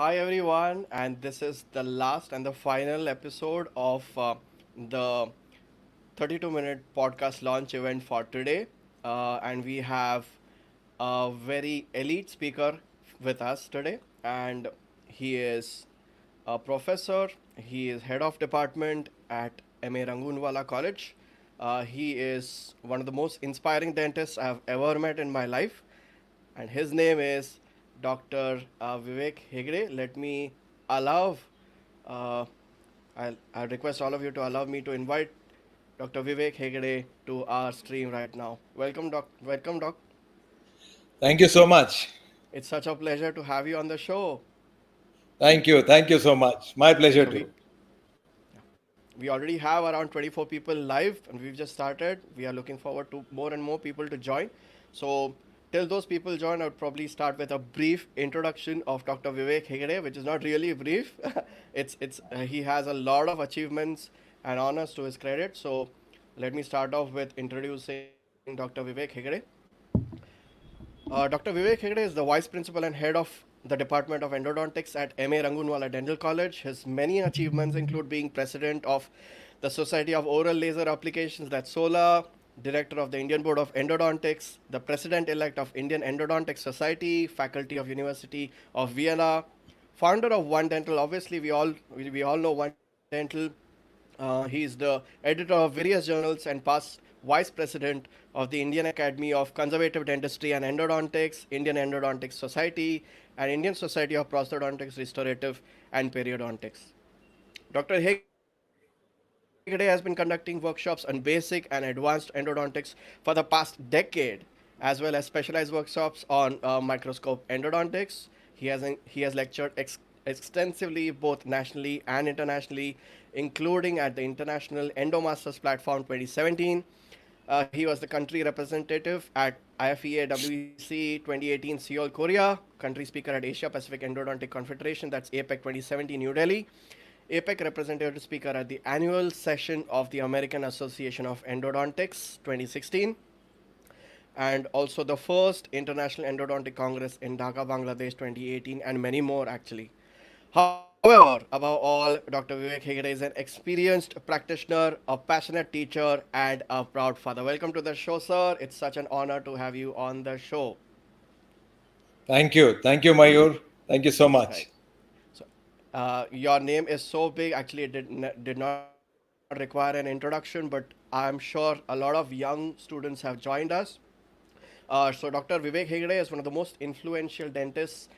Hi everyone, and this is the last and the final episode of the 32-minute podcast launch event for today. And we have a very elite speaker with us today, and he is a professor. He is head of department at MA Rangoonwala College. He is one of the most inspiring dentists I have ever met in my life, and his name is Dr. Vivek Hegde. Let me allow, uh, I'll request all of you to allow me to invite Dr. Vivek Hegde to our stream right now. Welcome, Doc. Welcome, Doc. Thank you so much. It's such a pleasure to have you on the show. Thank you. Thank you so much. My pleasure So too. we already have around 24 people live, and we've just started. We are looking forward to more and more people to join. So till those people join, I would probably start with a brief introduction of Dr. Vivek Hegde, which is not really brief. It's he has a lot of achievements and honors to his credit. So let me start off with introducing Dr. Vivek Hegde. Dr. Vivek Hegde is the Vice Principal and Head of the Department of Endodontics at MA Rangoonwala Dental College. His many achievements include being President of the Society of Oral Laser Applications, that's SOLA, Director of the Indian Board of Endodontics, the President-elect of Indian Endodontic Society, Faculty of University of Vienna, founder of One Dental. Obviously, we all know One Dental. He's the editor of various journals and past vice president of the Indian Academy of Conservative Dentistry and Endodontics, Indian Endodontic Society, and Indian Society of Prosthodontics, Restorative, and Periodontics. Dr. Hegde has been conducting workshops on basic and advanced endodontics for the past decade, as well as specialized workshops on microscope endodontics. He has lectured extensively both nationally and internationally, including at the International Endo Masters platform 2017. He was the country representative at IFEA WEC 2018 Seoul, Korea, country speaker at Asia Pacific Endodontic Confederation, that's APEC 2017 New Delhi, APEC representative speaker at the annual session of the American Association of Endodontics 2016, and also the first International Endodontic Congress in Dhaka, Bangladesh 2018, and many more actually. However, above all, Dr. Vivek Hegde is an experienced practitioner, a passionate teacher, and a proud father. Welcome to the show, sir. It's such an honor to have you on the show. Thank you. Thank you, Mayur. Thank you so Right. much. So, your name is so big. Actually, it did not require an introduction, but I'm sure a lot of young students have joined us. So Dr. Vivek Hegde is one of the most influential dentists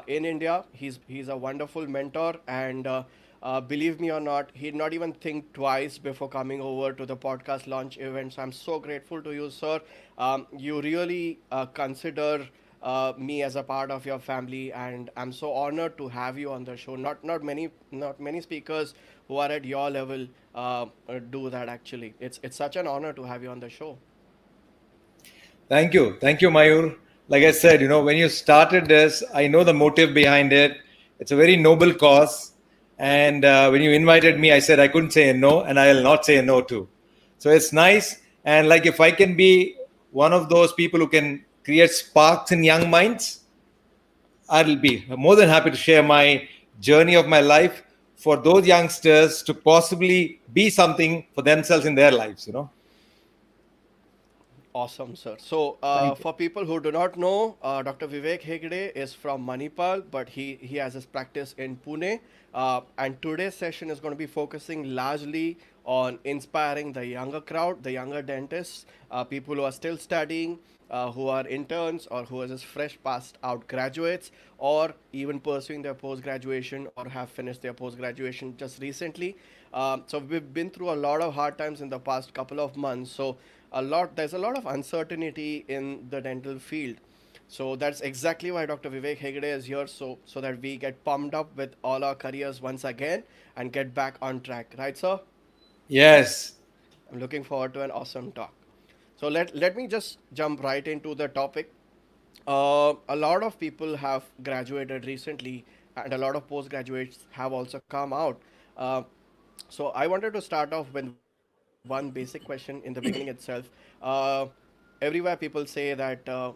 in India. He's a wonderful mentor, and believe me or not, he'd not even think twice before coming over to the podcast launch event. So I'm so grateful to you, sir. You really consider me as a part of your family, and I'm so honored to have you on the show. Not many speakers who are at your level do that. Actually, it's such an honor to have you on the show. Thank you. Thank you, Mayur. Like I said, when you started this, I know the motive behind it. It's a very noble cause. And when you invited me, I said I couldn't say a no, and I'll not say a no too. So it's nice. And like if I can be one of those people who can create sparks in young minds, I'll be more than happy to share my journey of my life for those youngsters to possibly be something for themselves in their lives. Awesome, sir. So, Thank you. for people who do not know, Dr. Vivek Hegde is from Manipal, but he has his practice in Pune. And today's session is going to be focusing largely on inspiring the younger crowd, the younger dentists, people who are still studying, who are interns or who are just fresh passed out graduates, or even pursuing their post graduation or have finished their post graduation just recently. So we've been through a lot of hard times in the past couple of months. So there's a lot of uncertainty in the dental field. So that's exactly why Dr. Vivek Hegde is here, so that we get pumped up with all our careers once again and get back on track. Right, sir? Yes. I'm looking forward to an awesome talk. So let me just jump right into the topic. A lot of people have graduated recently, and a lot of postgraduates have also come out. Uh, so I wanted to start off with one basic question in the beginning itself. Everywhere people say that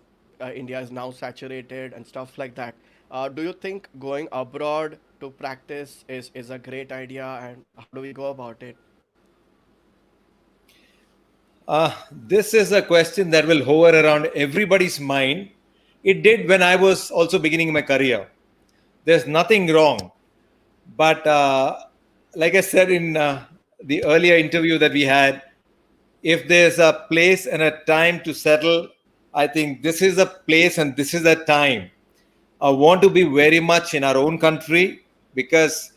India is now saturated and stuff like that. Do you think going abroad to practice is a great idea, and how do we go about it? This is a question that will hover around everybody's mind. It did when I was also beginning my career. There's nothing wrong. But like I said in the earlier interview that we had, if there's a place and a time to settle, I think this is a place and this is a time. I want to be very much in our own country because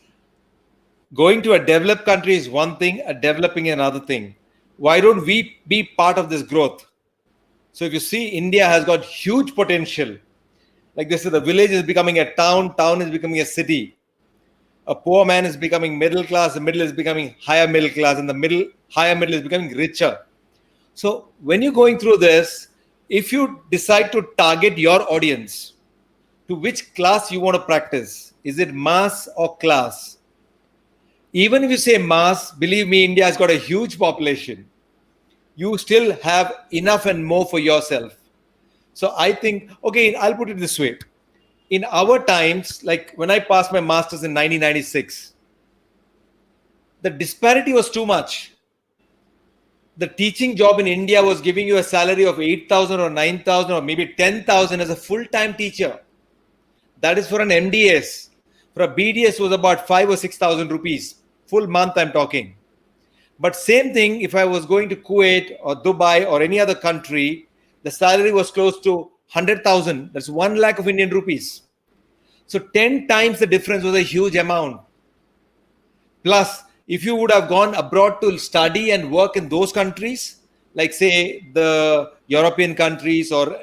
going to a developed country is one thing, a developing another thing. Why don't we be part of this growth? So if you see, India has got huge potential. Like this, the village is becoming a town, town is becoming a city. A poor man is becoming middle class, the middle is becoming higher middle class, and the middle higher middle is becoming richer. So when you're going through this, if you decide to target your audience to which class you want to practice, is it mass or class? Even if you say mass, believe me, India has got a huge population. You still have enough and more for yourself. So I think, okay, I'll put it this way. In our times, like when I passed my master's in 1996, the disparity was too much. The teaching job in India was giving you a salary of 8,000 or 9,000 or maybe 10,000 as a full-time teacher. That is for an MDS. For a BDS was about 5 or 6,000 rupees. Full month I'm talking. But same thing if I was going to Kuwait or Dubai or any other country, the salary was close to 100,000. That's 1 lakh of Indian rupees. So 10 times the difference was a huge amount. Plus, if you would have gone abroad to study and work in those countries, like say the European countries or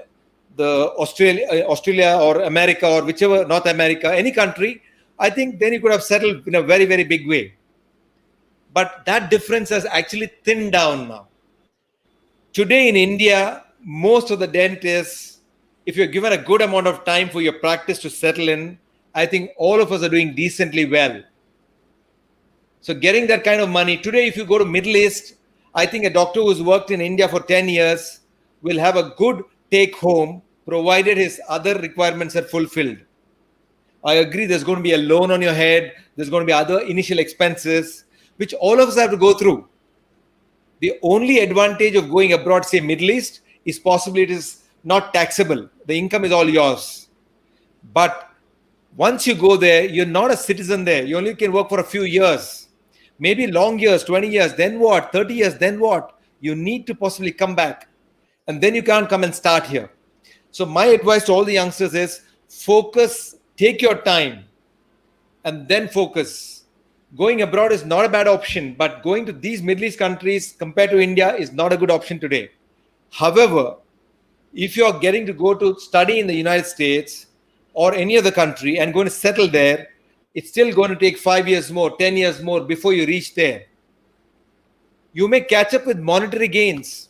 the Australia or America or whichever, North America, any country, I think then you could have settled in a very, very big way. But that difference has actually thinned down now. Today in India, most of the dentists, if you're given a good amount of time for your practice to settle in, I think all of us are doing decently well. So getting that kind of money today, if you go to Middle East, I think a doctor who's worked in India for 10 years will have a good take home provided his other requirements are fulfilled. I agree there's going to be a loan on your head, there's going to be other initial expenses, which all of us have to go through. The only advantage of going abroad, say Middle East, is possibly it is not taxable. The income is all yours. But once you go there, you're not a citizen there. You only can work for a few years, maybe long years, 20 years, then what? 30 years, then what? You need to possibly come back. And then you can't come and start here. So my advice to all the youngsters is focus, take your time, and then focus. Going abroad is not a bad option, but going to these Middle East countries compared to India is not a good option today. However, if you're getting to go to study in the United States or any other country and going to settle there, it's still going to take 5 years more, 10 years more before you reach there. You may catch up with monetary gains,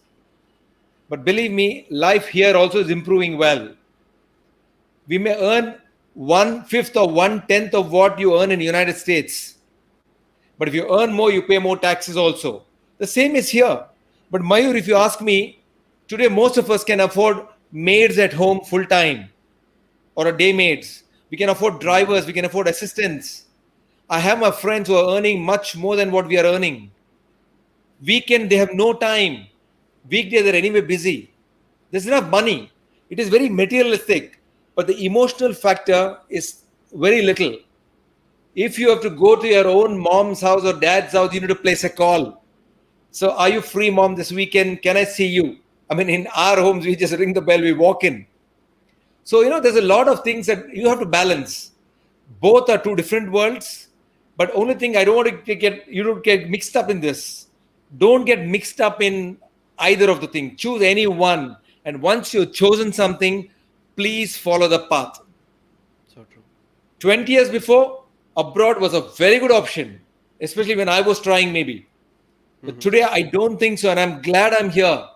but believe me, life here also is improving well. We may earn 1/5 or 1/10 of what you earn in the United States. But if you earn more, you pay more taxes also. The same is here. But Mayur, if you ask me, today most of us can afford maids at home full time or a day maids. We can afford drivers, we can afford assistants. I have my friends who are earning much more than what we are earning. Weekend, they have no time. Weekday, they're anyway busy. There's enough money. It is very materialistic, but the emotional factor is very little. If you have to go to your own mom's house or dad's house, you need to place a call. So, are you free, mom, this weekend? Can I see you? I mean, in our homes, we just ring the bell, we walk in. So, there's a lot of things that you have to balance. Both are two different worlds. But only thing I don't want to get, you don't get mixed up in this. Don't get mixed up in either of the things. Choose any one. And once you've chosen something, please follow the path. So true. 20 years before, abroad was a very good option, especially when I was trying maybe. But today, I don't think so. And I'm glad I'm here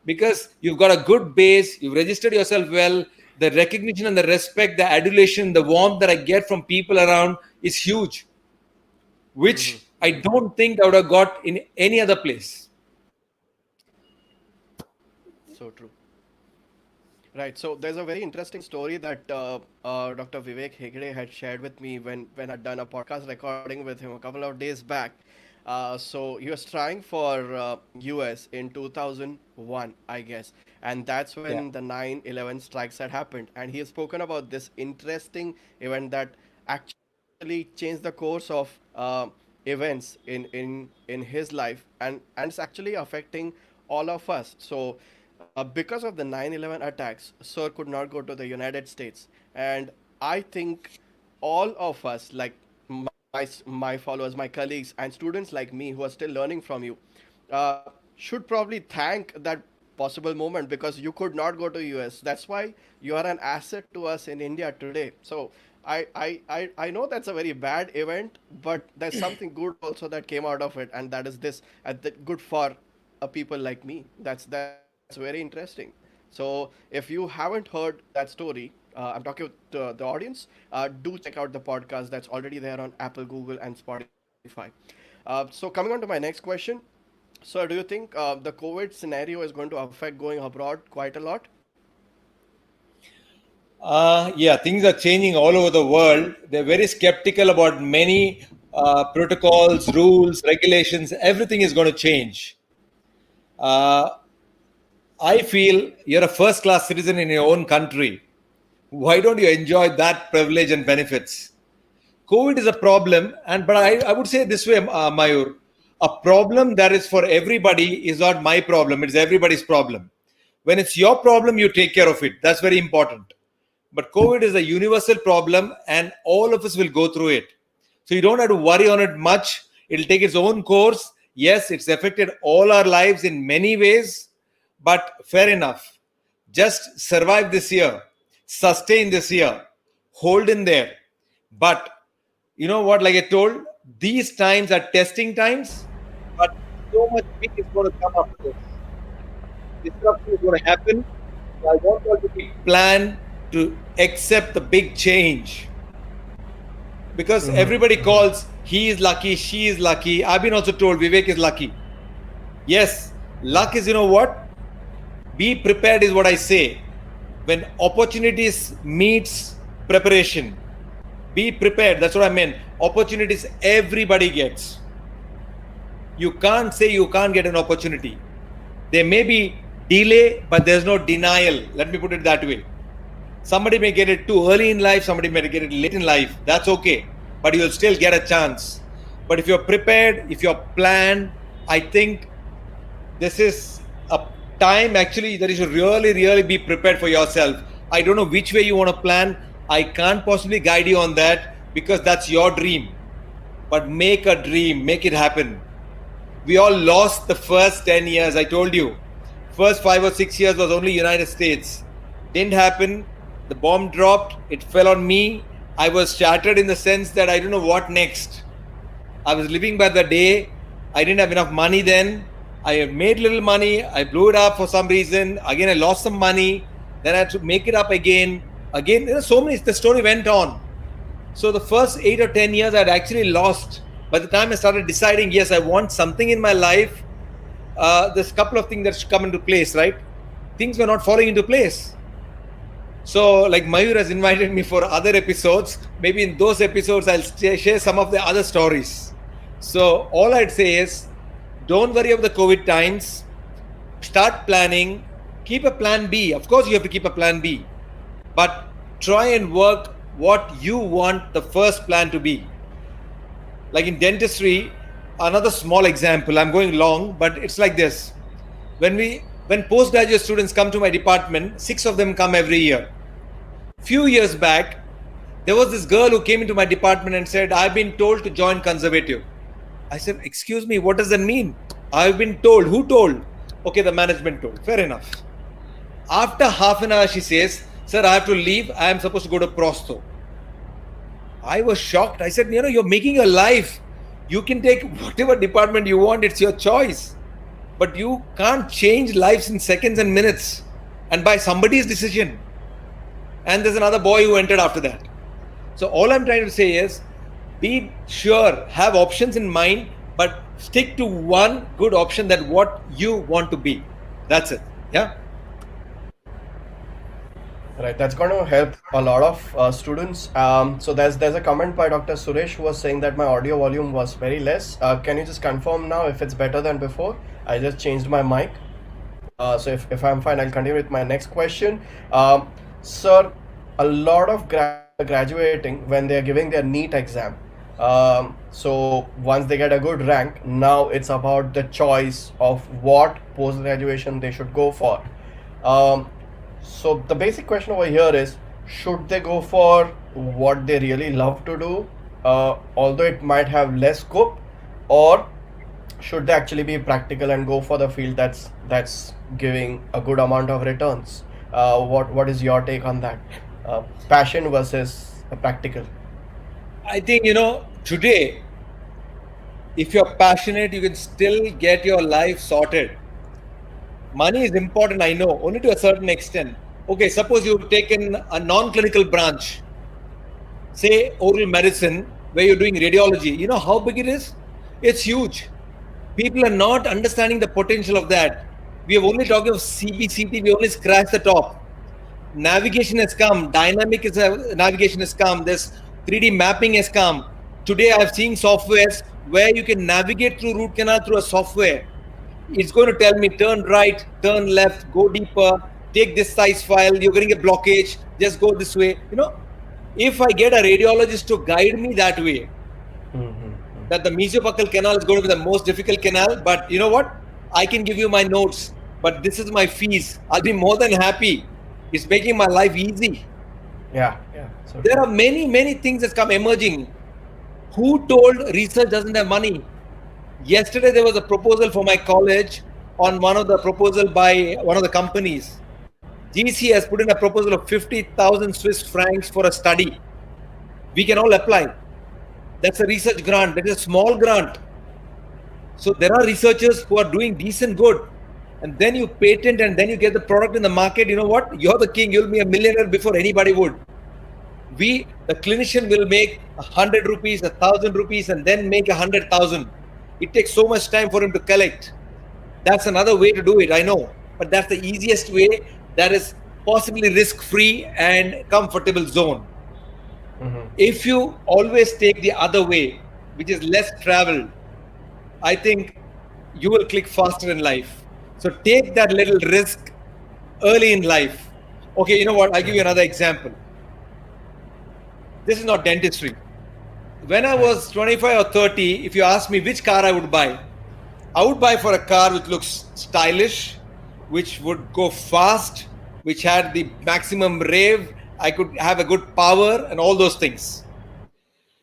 because you've got a good base. You've registered yourself well. The recognition and the respect, the adulation, the warmth that I get from people around is huge, which I don't think I would have got in any other place. So true. Right. So there's a very interesting story that Dr. Vivek Hegde had shared with me when I'd done a podcast recording with him a couple of days back. So he was trying for US in 2001, I guess, and that's Yeah. when the 9/11 strikes had happened. And he has spoken about this interesting event that actually changed the course of events in his life, and it's actually affecting all of us. So because of the 9/11 attacks, Sir could not go to the United States. And I think all of us, like my followers, my colleagues, and students like me who are still learning from you, should probably thank that possible moment, because you could not go to US. That's why you are an asset to us in India today. So I know that's a very bad event, but there's something good also that came out of it, and that is this, good for people like me. That's very interesting. So if you haven't heard that story, I'm talking with the audience. Do check out the podcast that's already there on Apple, Google, and Spotify. So coming on to my next question, sir, do you think the COVID scenario is going to affect going abroad quite a lot? Yeah, things are changing all over the world. They're very skeptical about many protocols, rules, regulations. Everything is going to change. Uh, I feel you're a first class citizen in your own country. Why don't you enjoy that privilege and benefits? COVID is a problem, and but I would say this way, Mayur, a problem that is for everybody is not my problem, it's everybody's problem. When it's your problem, you take care of it. That's very important. But COVID is a universal problem, and all of us will go through it. So you don't have to worry on it much. It'll take its own course. Yes, it's affected all our lives in many ways, but fair enough. Just survive this year, sustain this year, hold in there. But you know what, like I told, these times are testing times, but so much big is going to come after this. Disruption is going to happen. So I want you to be planned to accept the big change, because everybody calls he is lucky, she is lucky. I've been also told Vivek is lucky. Yes, luck is, you know what? Be prepared is what I say. When opportunities meets preparation, be prepared. That's what I meant. Opportunities everybody gets. You can't say you can't get an opportunity. There may be delay, but there's no denial. Let me put it that way. Somebody may get it too early in life, somebody may get it late in life. That's okay. But you'll still get a chance. But if you're prepared, if you're planned, I think this is a time actually that you should really, really be prepared for yourself. I don't know which way you want to plan. I can't possibly guide you on that, because that's your dream. But make a dream, make it happen. We all lost the first 10 years. I told you. First 5 or 6 years was only United States. Didn't happen. The bomb dropped. It fell on me. I was shattered in the sense that I don't know what next. I was living by the day. I didn't have enough money then. I made little money. I blew it up for some reason. Again, I lost some money. Then I had to make it up again. Again, so many. The story went on. So the first 8 or 10 years, I'd actually lost. By the time I started deciding, yes, I want something in my life, there's a couple of things that should come into place, right? Things were not falling into place. So, like Mayur has invited me for other episodes. Maybe in those episodes, I'll share some of the other stories. So, all I'd say is, don't worry about the COVID times. Start planning. Keep a plan B. Of course, you have to keep a plan B. But try and work what you want the first plan to be. Like in dentistry, another small example, I'm going long, but it's like this. When postgraduate students come to my department, 6 of them come every year. Few years back, there was this girl who came into my department and said, I've been told to join conservative. I said, excuse me, what does that mean? I've been told. Who told? Okay, the management told. Fair enough. After half an hour, she says, sir, I have to leave. I am supposed to go to Prostho. I was shocked. I said, you're making your life. You can take whatever department you want. It's your choice. But you can't change lives in seconds and minutes and by somebody's decision. And there's another boy who entered after that. So all I'm trying to say is, be sure, have options in mind, but stick to one good option, that what you want to be. That's it. Yeah. Right, that's going to help a lot of students. So there's a comment by Dr. Suresh who was saying that my audio volume was very less. Can you just confirm now if it's better than before? I just changed my mic. So if I'm fine, I'll continue with my next question. Sir, a lot of graduates are graduating when they're giving their NEET exam. So once they get a good rank, now it's about the choice of what post graduation they should go for. Um, so the basic question over here is, should they go for what they really love to do, although it might have less scope, or should they actually be practical and go for the field that's giving a good amount of returns? What is your take on that? Passion versus practical. I think, today, if you're passionate, you can still get your life sorted. Money is important, I know, only to a certain extent. Okay, suppose you've taken a non-clinical branch, say oral medicine, where you're doing radiology. You know how big it is? It's huge. People are not understanding the potential of that. We have only talked of CBCT, we only scratched the top. Navigation has come, navigation has come, there's 3D mapping has come. Today I have seen softwares where you can navigate through root canal through a software. It's going to tell me turn right, turn left, go deeper, take this size file, you're getting a blockage, just go this way. If I get a radiologist to guide me that way, that the mesobuccal canal is going to be the most difficult canal, but you know what? I can give you my notes, but this is my fees. I'll be more than happy. It's making my life easy. Yeah, yeah. So There are many, many things that's come emerging. Who told research doesn't have money? Yesterday, there was a proposal for my college on one of the proposal by one of the companies. GC has put in a proposal of 50,000 Swiss francs for a study. We can all apply. That's a research grant. That is a small grant. So there are researchers who are doing decent good. And then you patent and then you get the product in the market. You know what? You're the king. You'll be a millionaire before anybody would. The clinician will make 100 rupees, 1,000 rupees, and then make 100,000. It takes so much time for him to collect. That's another way to do it, I know. But that's the easiest way. That is possibly risk-free and comfortable zone. If you always take the other way, which is less traveled, I think you will click faster in life. So take that little risk early in life. Okay, you know what? I'll give you another example. This is not dentistry. When I was 25 or 30, if you ask me which car I would buy for a car which looks stylish, which would go fast, which had the maximum rev, I could have a good power and all those things.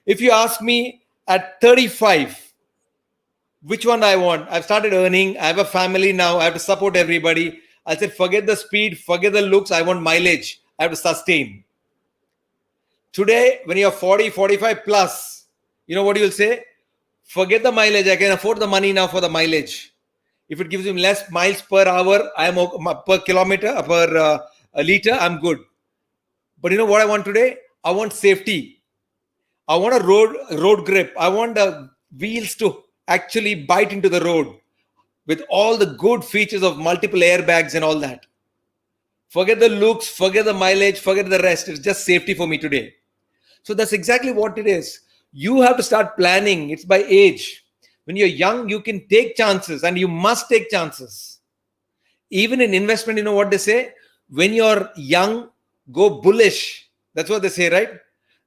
If you ask me at 35, which one I want? I've started earning, I have a family now, I have to support everybody. I said, forget the speed, forget the looks, I want mileage. I have to sustain. Today, when you're 40, 45 plus, you know what you'll say? Forget the mileage, I can afford the money now for the mileage. If it gives him less miles per hour, per kilometer, per a liter, I'm good. But you know what I want today? I want safety. I want a road grip. I want the wheels to actually bite into the road with all the good features of multiple airbags and all that. Forget the looks, forget the mileage, forget the rest. It's just safety for me today. So that's exactly what it is. You have to start planning. It's by age. When you're young, you can take chances and you must take chances. Even in investment, you know what they say? When you're young, go bullish. That's what they say, right?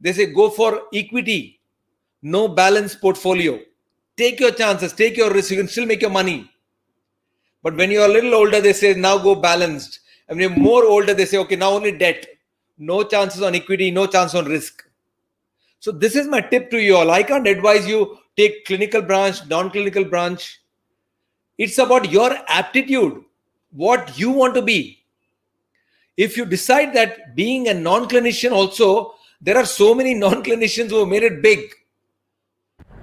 They say go for equity, no balanced portfolio. Take your chances, take your risks. You can still make your money. But when you're a little older, they say now go balanced. And when you're more older, they say, okay, now only debt. No chances on equity, no chance on risk. So this is my tip to you all. I can't advise you take clinical branch, non-clinical branch. It's about your aptitude, what you want to be. If you decide that being a non-clinician also, there are so many non-clinicians who have made it big.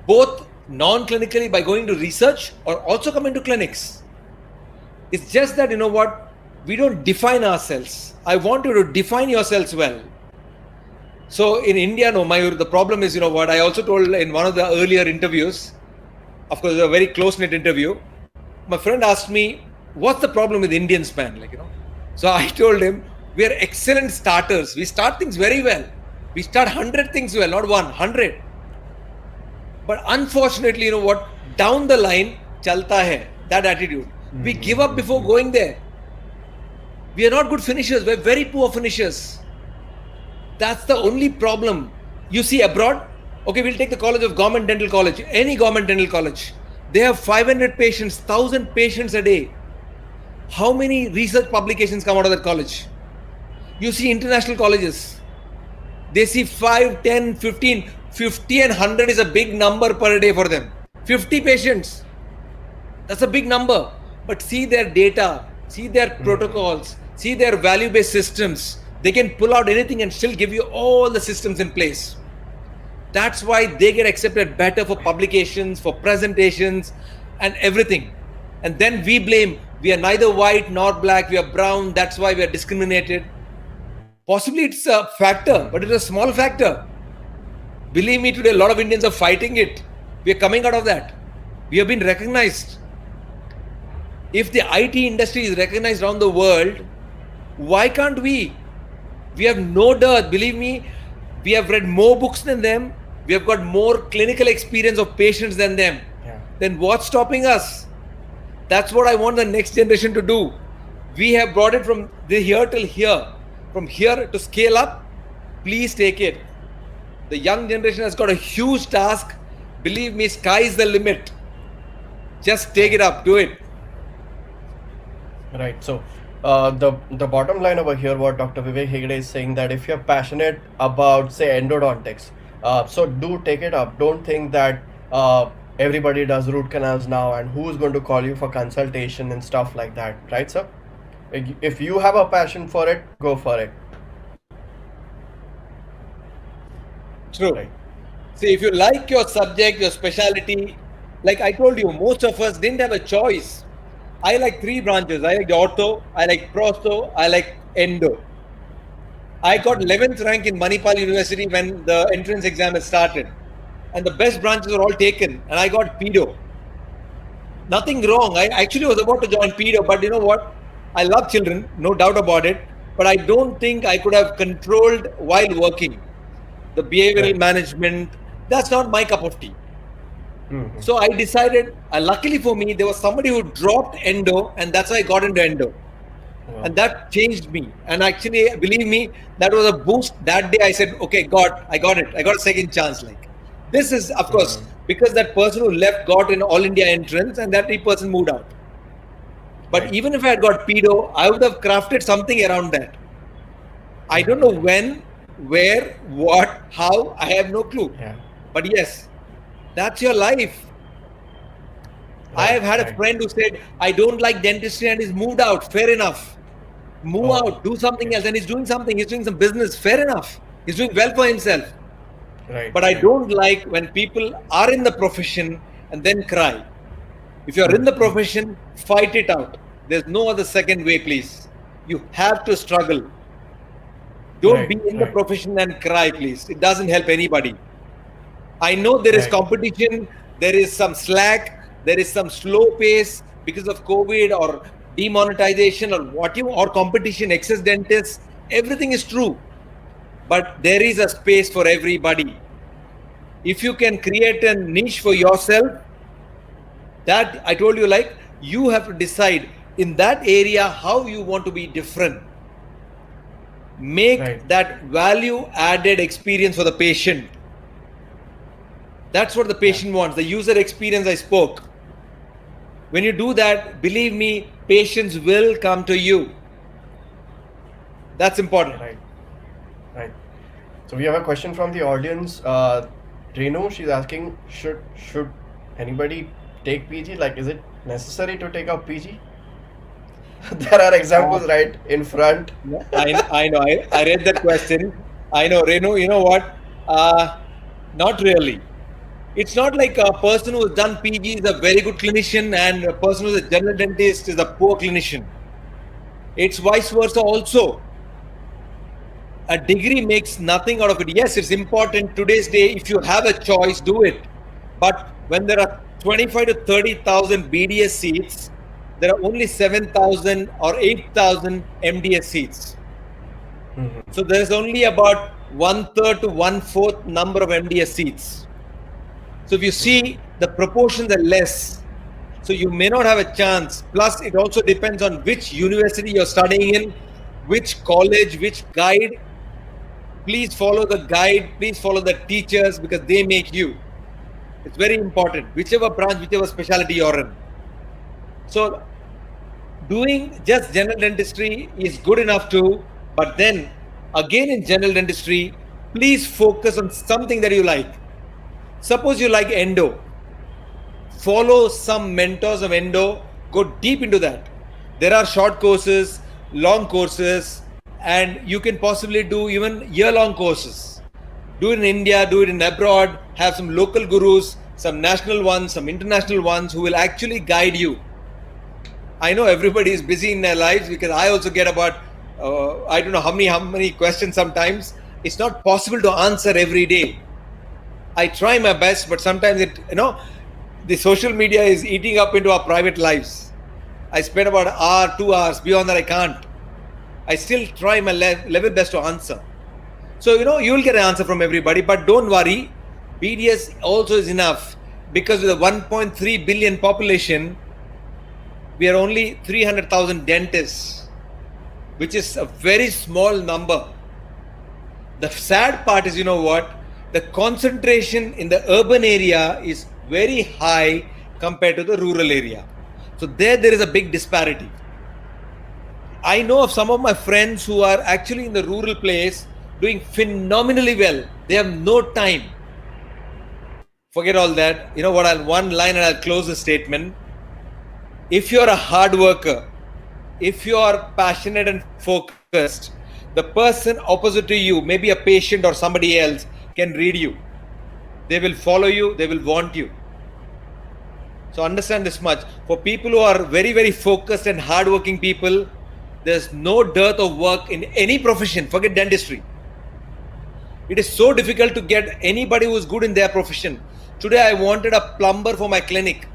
Both non-clinically by going to research or also coming to clinics. It's just that, you know what, we don't define ourselves. I want you to define yourselves well. So in India, no, Mayur, the problem is, you know what, I also told in one of the earlier interviews, of course, a very close-knit interview, my friend asked me, what's the problem with Indians, man? So I told him, We are excellent starters. We start things very well. We start 100 things well, not 100. But unfortunately, you know what? Down the line, chalta hai. That attitude. We give up before going there. We are not good finishers. We're very poor finishers. That's the only problem. You see abroad, okay, we'll take the College of Government Dental College, any government dental college. They have 500 patients, 1,000 patients a day. How many research publications come out of that college? You see international colleges. They see 5, 10, 15. 50 and 100 is a big number per day for them. 50 patients. That's a big number. But see their data, see their protocols, see their value-based systems. They can pull out anything and still give you all the systems in place. That's why they get accepted better for publications, for presentations, and everything. And then we blame, we are neither white nor black, we are brown, that's why we are discriminated. Possibly it's a factor, but it's a small factor. Believe me, today a lot of Indians are fighting it. We are coming out of that. We have been recognized. If the IT industry is recognized around the world, why can't we? We have no dearth. Believe me, we have read more books than them. We have got more clinical experience of patients than them. Yeah. Then what's stopping us? That's what I want the next generation to do. We have brought it from here till here. From here to scale up, please take it. The young generation has got a huge task. Believe me, sky is the limit. Just take it up, do it. Right. So the bottom line over here, what Dr. Vivek Hegde is saying, that if you're passionate about, say, endodontics, so do take it up. Don't think that everybody does root canals now and who's going to call you for consultation and stuff like that. Right, sir? If you have a passion for it, go for it. True. Right. See, if you like your subject, your specialty, like I told you, most of us didn't have a choice. I like 3 branches. I like ortho, I like prostho, I like endo. I got 11th rank in Manipal University when the entrance exam has started. And the best branches are all taken. And I got pedo. Nothing wrong. I actually was about to join pedo, but you know what? I love children, no doubt about it. But I don't think I could have controlled while working. The behavioral management, that's not my cup of tea. So I decided, luckily for me, there was somebody who dropped endo, and that's why I got into endo. Wow. And that changed me. And actually, believe me, that was a boost. That day I said, okay, God, I got it. I got a second chance. Like, this is, of course, because that person who left got an all India entrance and that person moved out. But even if I had got pedo, I would have crafted something around that. I don't know when, where, what, how, I have no clue. Yeah. But yes, that's your life. I have had a friend who said, I don't like dentistry, and he's moved out. Fair enough. Move out, do something else. And he's doing something. He's doing some business. Fair enough. He's doing well for himself. Right. But I don't like when people are in the profession and then cry. If you're in the profession, fight it out. There's no other second way, please. You have to struggle. Don't be in the profession and cry, please. It doesn't help anybody. I know there is competition, there is some slack, there is some slow pace because of COVID or demonetization or whatever, or competition, excess dentists. Everything is true. But there is a space for everybody. If you can create a niche for yourself, that I told you, like, you have to decide in that area how you want to be different. Make that value added experience for the patient. That's what the patient wants, the user experience I spoke. When you do that, believe me, patients will come to you. That's important. Right. So we have a question from the audience. Renu, she's asking, should anybody take PG? Like, is it necessary to take up PG? There are examples right in front. I know. I read that question. I know, Renu, you know what? Not really. It's not like a person who has done PG is a very good clinician and a person who is a general dentist is a poor clinician. It's vice versa also. A degree makes nothing out of it. Yes, it's important today's day. If you have a choice, do it. But when there are 25 to 30,000 BDS seats, there are only 7,000 or 8,000 MDS seats. So there's only about 1/3 to 1/4 number of MDS seats. So if you see, the proportions are less. So you may not have a chance. Plus, it also depends on which university you're studying in, which college, which guide. Please follow the guide. Please follow the teachers because they make you. It's very important. Whichever branch, whichever specialty you're in. So doing just general dentistry is good enough too. But then again, in general dentistry, please focus on something that you like. Suppose you like endo. Follow some mentors of endo, go deep into that. There are short courses, long courses, and you can possibly do even year-long courses. Do it in India, do it in abroad, have some local gurus, some national ones, some international ones who will actually guide you. I know everybody is busy in their lives because I also get about, I don't know how many questions sometimes. It's not possible to answer every day. I try my best, but sometimes the social media is eating up into our private lives. I spend about an hour, 2 hours. Beyond that, I can't. I still try my level best to answer. So, you will get an answer from everybody, but don't worry. BDS also is enough because with a 1.3 billion population, we are only 300,000 dentists, which is a very small number. The sad part is, the concentration in the urban area is very high compared to the rural area. So there is a big disparity. I know of some of my friends who are actually in the rural place doing phenomenally well. They have no time. Forget all that. You know what? One line and I'll close the statement. If you're a hard worker, if you are passionate and focused, the person opposite to you, maybe a patient or somebody else, can read you. They will follow you. They will want you. So understand this much. For people who are very, very focused and hardworking people, there's no dearth of work in any profession. Forget dentistry. It is so difficult to get anybody who is good in their profession. Today I wanted a plumber for my clinic.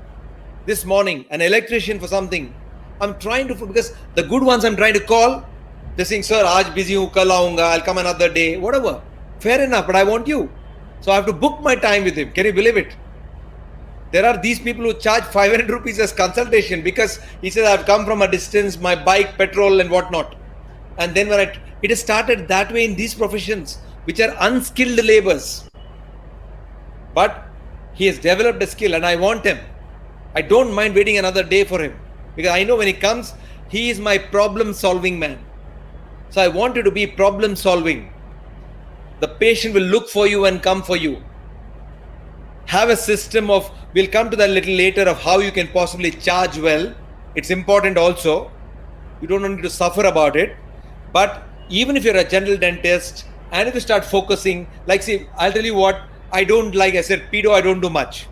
This morning, an electrician for something. I'm trying to, because the good ones I'm trying to call, they're saying, sir, aaj busy hu, kal aunga, I'll come another day, whatever. Fair enough, but I want you. So I have to book my time with him. Can you believe it? There are these people who charge 500 rupees as consultation because he says, I've come from a distance, my bike, petrol and whatnot. And then it has started that way in these professions, which are unskilled labors. But he has developed a skill and I want him. I don't mind waiting another day for him because I know when he comes, he is my problem solving man. So I want you to be problem solving. The patient will look for you and come for you. Have a system of, we'll come to that a little later, of how you can possibly charge well. It's important also. You don't need to suffer about it. But even if you're a general dentist and if you start focusing, like see, I'll tell you what, I don't like, I said, pedo, I don't do much.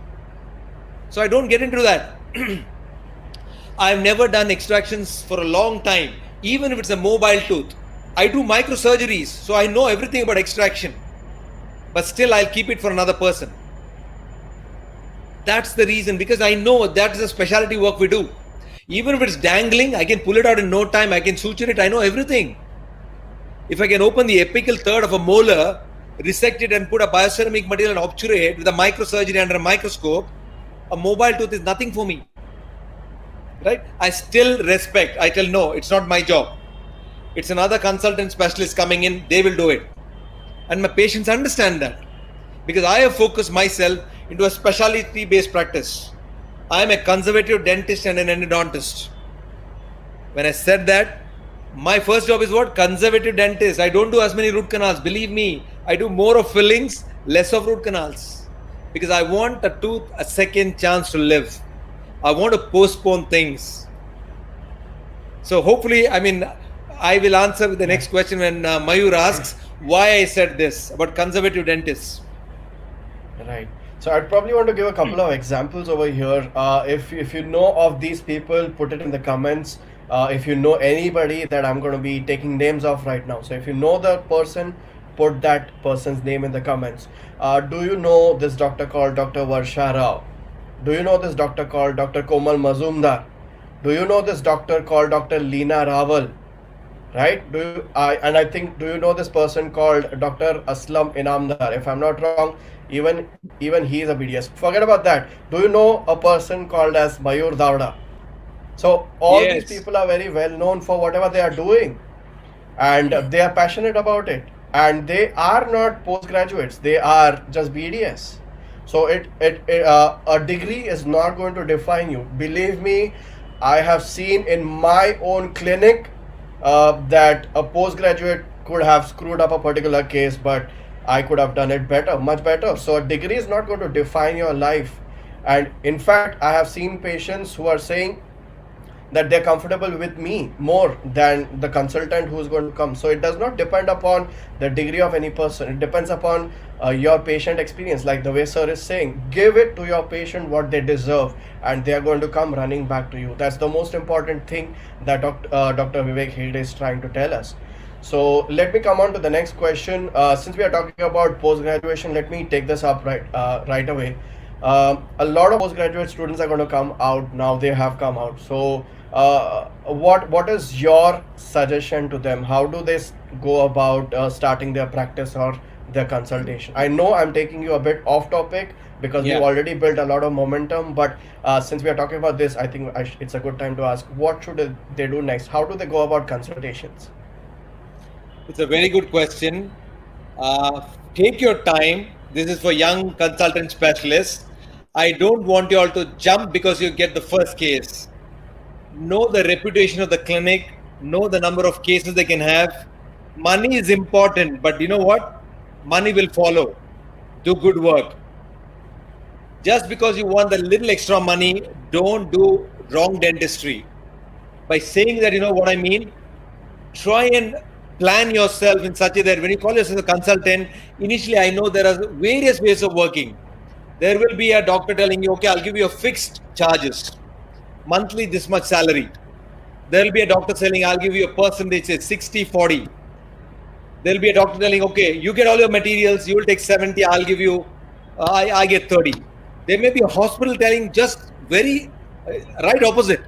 So I don't get into that. I've never done extractions for a long time, even if it's a mobile tooth. I do microsurgeries, so I know everything about extraction. But still, I'll keep it for another person. That's the reason, because I know that's the specialty work we do. Even if it's dangling, I can pull it out in no time. I can suture it. I know everything. If I can open the apical third of a molar, resect it and put a bioceramic material and obturate with a microsurgery under a microscope, a mobile tooth is nothing for me. Right? I still respect. I tell no, it's not my job. It's another consultant specialist coming in. They will do it. And my patients understand that. Because I have focused myself into a specialty-based practice. I am a conservative dentist and an endodontist. When I said that, my first job is what? Conservative dentist. I don't do as many root canals. Believe me, I do more of fillings, less of root canals. Because I want a tooth a second chance to live. I want to postpone things. So hopefully, I will answer the next question when Mayur asks why I said this about conservative dentists. Right. So I'd probably want to give a couple of examples over here. If you know of these people, put it in the comments. If you know anybody that I'm going to be taking names of right now. So if you know the person, put that person's name in the comments. Do you know this doctor called Dr. Varsha Rao? Do you know this doctor called Dr. Komal Mazumdar? Do you know this doctor called Dr. Leena Rawal? right? And I think, do you know this person called Dr. Aslam Inamdar? If I'm not wrong, even he is a BDS. Forget about that. Do you know a person called as Mayur Davda? So all these Yes. people are very well known for whatever they are doing, and they are passionate about it, and they are not postgraduates, they are just BDS. So a degree is not going to define you, believe me. I have seen in my own clinic that a postgraduate could have screwed up a particular case, but I could have done it better, much better. So a degree is not going to define your life. And in fact, I have seen patients who are saying that they're comfortable with me more than the consultant who's going to come. So it does not depend upon the degree of any person. It depends upon your patient experience. Like the way sir is saying, give it to your patient what they deserve, and they are going to come running back to you. That's the most important thing that Dr. Vivek Hegde is trying to tell us. So let me come on to the next question. Since we are talking about post graduation, let me take this up right away. A lot of postgraduate students are going to come out now. They have come out. So, what is your suggestion to them? How do they go about starting their practice or their consultation? I know I'm taking you a bit off topic because we've Yeah. already built a lot of momentum. But since we are talking about this, I think it's a good time to ask, what should they do next? How do they go about consultations? It's a very good question. Take your time. This is for young consultant specialists. I don't want you all to jump because you get the first case. Know the reputation of the clinic, know the number of cases they can have. Money is important, but you know what? Money will follow. Do good work. Just because you want the little extra money, don't do wrong dentistry. By saying that, you know what I mean? Try and plan yourself in such a that when you call yourself a consultant, initially I know there are various ways of working. There will be a doctor telling you, okay, I'll give you a fixed charges, monthly this much salary. There will be a doctor saying, I'll give you a percentage, say 60-40. There will be a doctor telling, okay, you get all your materials, you will take 70, I'll give you, I get 30. There may be a hospital telling just very right opposite.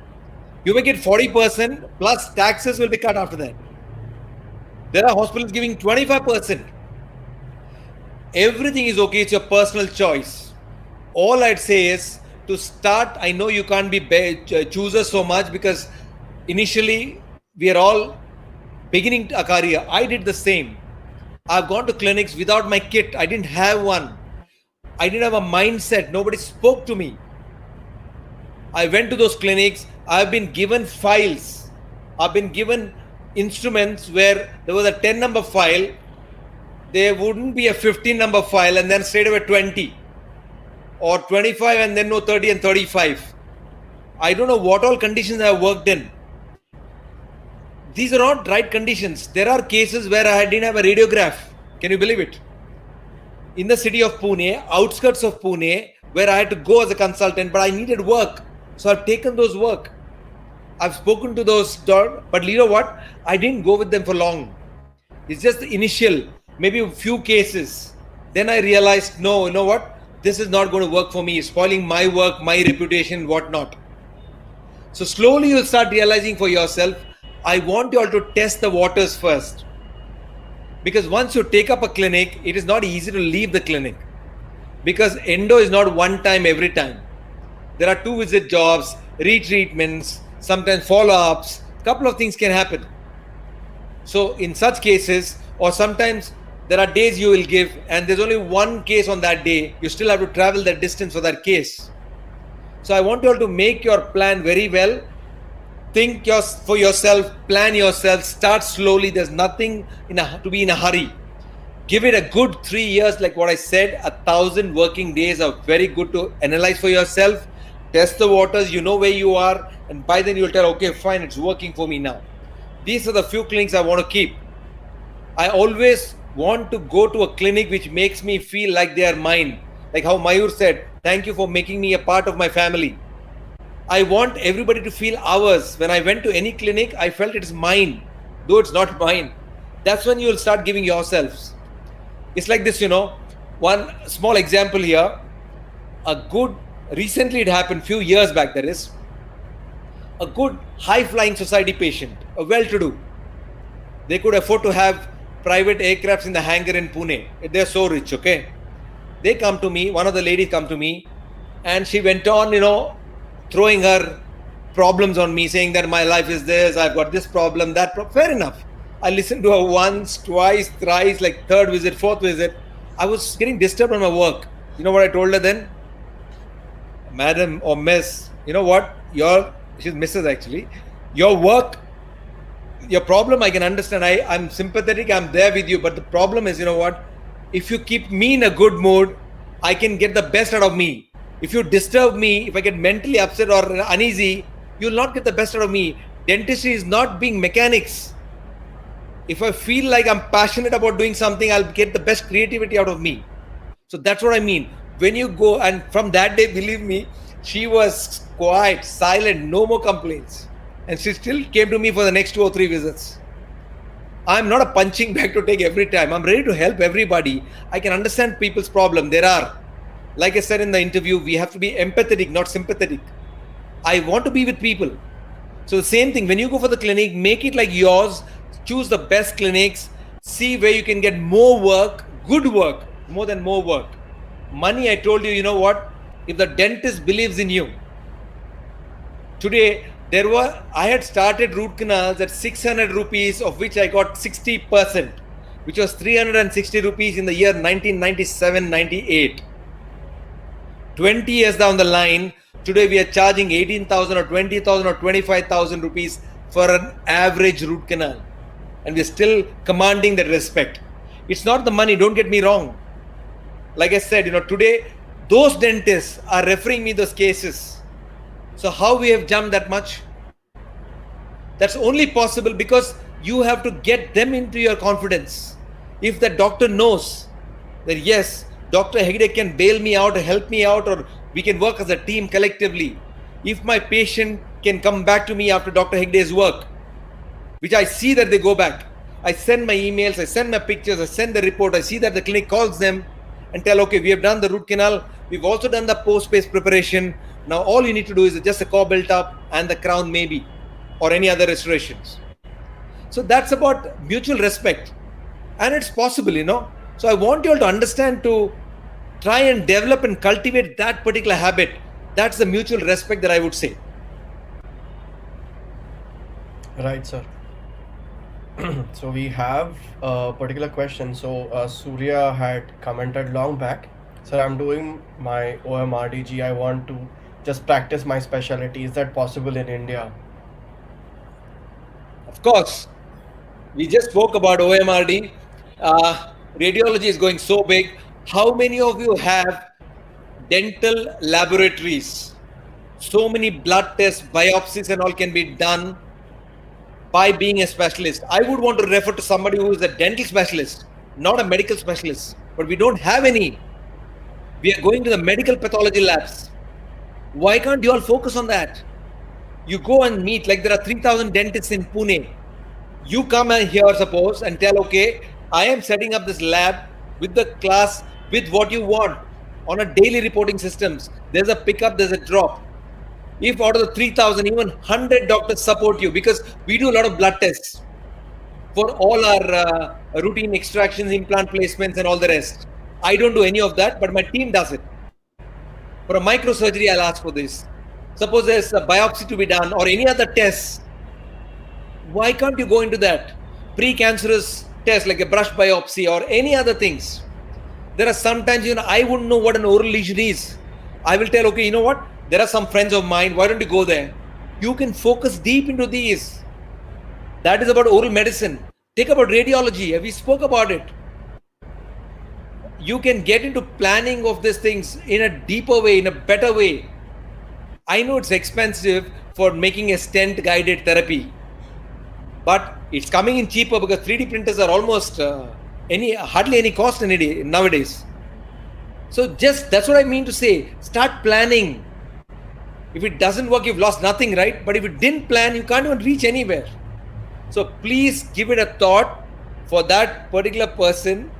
You may get 40% plus taxes will be cut after that. There are hospitals giving 25%. Everything is okay. It's your personal choice. All I'd say is to start. I know you can't be choosers so much because initially we are all beginning a career. I did the same. I've gone to clinics without my kit. I didn't have one. I didn't have a mindset. Nobody spoke to me. I went to those clinics. I've been given files. I've been given instruments where there was a 10 number file. There wouldn't be a 15 number file and then straight away 20 or 25 and then no 30 and 35. I don't know what all conditions I have worked in. These are not right conditions. There are cases where I didn't have a radiograph. Can you believe it? In the city of Pune, outskirts of Pune, where I had to go as a consultant, but I needed work. So I've taken those work. I've spoken to those, but you know what? I didn't go with them for long. It's just the initial, maybe a few cases. Then I realized, no, you know what? This is not going to work for me. It's spoiling my work, my reputation, whatnot. So slowly you'll start realizing for yourself, I want you all to test the waters first. Because once you take up a clinic, it is not easy to leave the clinic. Because endo is not one time every time. There are 2 visit jobs, retreatments, sometimes follow-ups. A couple of things can happen. So in such cases, or sometimes there are days you will give and there's only one case on that day, you still have to travel that distance for that case. So I want you all to make your plan very well. Think for yourself, plan yourself, start slowly. There's nothing to be in a hurry. Give it a good 3 years, like what I said. 1,000 working days are very good to analyze for yourself. Test the waters, you know where you are, and by then you'll tell, okay, fine, it's working for me now. These are the few clinics I want to keep. I always want to go to a clinic which makes me feel like they are mine. Like how Mayur said, thank you for making me a part of my family. I want everybody to feel ours. When I went to any clinic, I felt it is mine, though it's not mine. That's when you will start giving yourselves. It's like this, one small example here. Recently it happened few years back, there is a good high-flying society patient, a well-to-do. They could afford to have private aircrafts in the hangar in Pune. They're so rich, okay? They come to me, one of the ladies come to me, and she went on, throwing her problems on me, saying that my life is this, I've got this problem, that problem. Fair enough. I listened to her once, twice, thrice, like third visit, fourth visit. I was getting disturbed on my work. You know what I told her then? Madam or miss, you know what? She's Mrs. actually. Your work, your problem, I can understand. I'm sympathetic, I'm there with you. But the problem is, you know what? If you keep me in a good mood, I can get the best out of me. If you disturb me, if I get mentally upset or uneasy, you'll not get the best out of me. Dentistry is not being mechanics. If I feel like I'm passionate about doing something, I'll get the best creativity out of me. So that's what I mean. When you go, and from that day, believe me, she was quiet, silent, no more complaints. And she still came to me for the next 2 or 3 visits. I'm not a punching bag to take every time. I'm ready to help everybody. I can understand people's problem. Like I said in the interview, we have to be empathetic, not sympathetic. I want to be with people. So the same thing, when you go for the clinic, make it like yours. Choose the best clinics. See where you can get more work, good work, more than more work. Money, I told you, you know what? If the dentist believes in you. Today, I had started root canals at 600 rupees, of which I got 60%, which was 360 rupees in the year 1997-98. 20 years down the line, today we are charging 18,000 or 20,000 or 25,000 rupees for an average root canal. And we're still commanding that respect. It's not the money, don't get me wrong. Like I said, today, those dentists are referring me those cases. So how we have jumped that much? That's only possible because you have to get them into your confidence. If the doctor knows that yes, Dr. Hegde can bail me out or help me out, or we can work as a team collectively. If my patient can come back to me after Dr. Hegde's work, which I see that they go back, I send my emails, I send my pictures, I send the report, I see that the clinic calls them and tell, okay, we have done the root canal, we've also done the post-space preparation. Now all you need to do is just a core built up and the crown maybe, or any other restorations. So that's about mutual respect. And it's possible, So I want you all to understand, to try and develop and cultivate that particular habit. That's the mutual respect that I would say. Right, sir. So we have a particular question. So Surya had commented long back, sir, I'm doing my OMRDG. I want to just practice my specialty. Is that possible in India? Of course. We just spoke about OMRD. Radiology is going so big. How many of you have dental laboratories? So many blood tests, biopsies and all can be done by being a specialist. I would want to refer to somebody who is a dental specialist, not a medical specialist. But we don't have any. We are going to the medical pathology labs. Why can't you all focus on that? You go and meet, like there are 3,000 dentists in Pune. You come here, suppose, and tell, okay, I am setting up this lab with the class, with what you want on a daily reporting systems. There's a pickup, there's a drop. If out of the 3,000, even 100 doctors support you, because we do a lot of blood tests for all our routine extractions, implant placements and all the rest. I don't do any of that, but my team does it. For a microsurgery, I'll ask for this. Suppose there's a biopsy to be done or any other tests. Why can't you go into that? Precancerous test like a brush biopsy or any other things. There are sometimes, I wouldn't know what an oral lesion is. I will tell, okay, you know what? There are some friends of mine. Why don't you go there? You can focus deep into these. That is about oral medicine. Take about radiology. We spoke about it. You can get into planning of these things in a deeper way, in a better way. I know it's expensive for making a stent guided therapy, but it's coming in cheaper because 3D printers are almost hardly any cost nowadays. So that's what I mean to say. Start planning. If it doesn't work, you've lost nothing, right? But if you didn't plan, you can't even reach anywhere. So please give it a thought for that particular person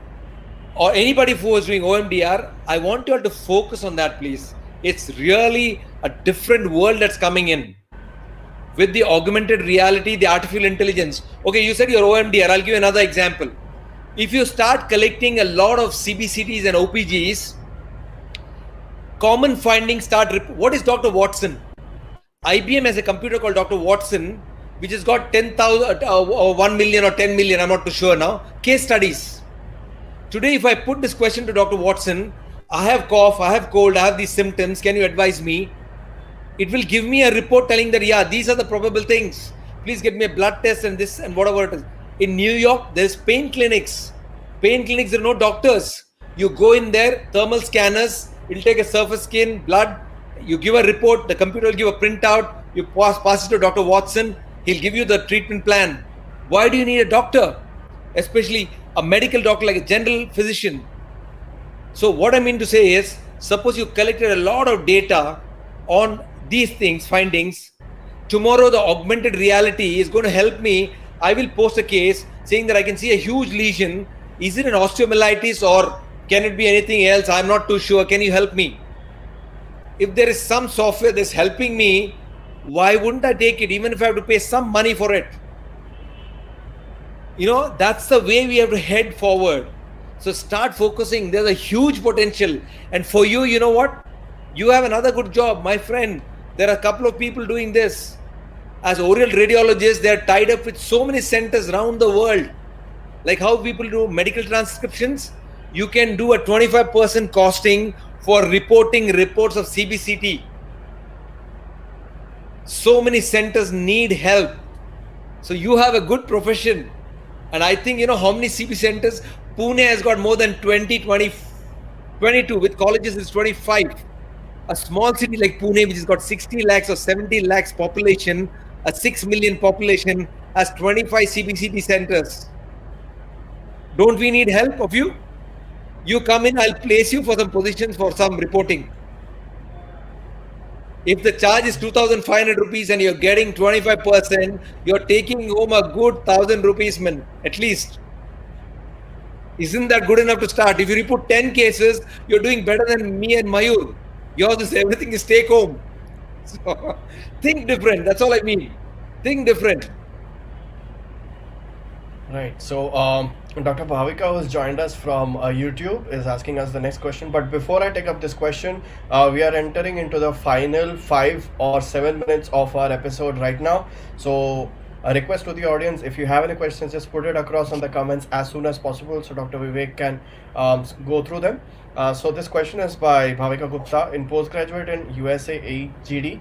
or anybody who is doing OMDR. I want you all to focus on that, please. It's really a different world that's coming in. with the augmented reality, the artificial intelligence. Okay, you said you're OMDR. I'll give you another example. If you start collecting a lot of CBCTs and OPGs, common findings start. What is Dr. Watson? IBM has a computer called Dr. Watson, which has got 10,000 or 1 million or 10 million, I'm not too sure now, case studies. Today, if I put this question to Dr. Watson, I have cough, I have cold, I have these symptoms, can you advise me? It will give me a report telling that, yeah, these are the probable things. Please get me a blood test and this and whatever it is. In New York, there's pain clinics. Pain clinics, there are no doctors. You go in there, thermal scanners, it'll take a surface skin, blood, you give a report, the computer will give a printout, you pass it to Dr. Watson, he'll give you the treatment plan. Why do you need a doctor? Especially a medical doctor like a general physician. So what I mean to say is, suppose you collected a lot of data on these things, findings. Tomorrow the augmented reality is going to help me. I will post a case saying that I can see a huge lesion. Is it an osteomyelitis or can it be anything else? I'm not too sure. Can you help me? If there is some software that's helping me, why wouldn't I take it even if I have to pay some money for it? You know, that's the way we have to head forward. So start focusing. There's a huge potential. And for you, you know what? You have another good job, my friend. There are a couple of people doing this. As oral radiologists, they're tied up with so many centers around the world. Like how people do medical transcriptions. You can do a 25% costing for reporting reports of CBCT. So many centers need help. So you have a good profession. And I think, you know, how many CB centers? Pune has got more than 22. With colleges, it's 25. A small city like Pune, which has got 60 lakhs or 70 lakhs population, a 6 million population, has 25 CBCT centers. Don't we need help of you? You come in, I'll place you for some positions for some reporting. If the charge is 2,500 rupees and you're getting 25%, you're taking home a good 1,000 rupees, man, at least. Isn't that good enough to start? If you report 10 cases, you're doing better than me and Mayur. Yours is everything is take home. So, think different. That's all I mean. Think different. Right. So, Dr. Bhavika, who's joined us from YouTube, is asking us the next question. But before I take up this question, we are entering into the final 5 or 7 minutes of our episode right now. So, a request to the audience: if you have any questions, just put it across on the comments as soon as possible, so Dr. Vivek can go through them. So, this question is by Bhavika Gupta. In postgraduate in USA AGD,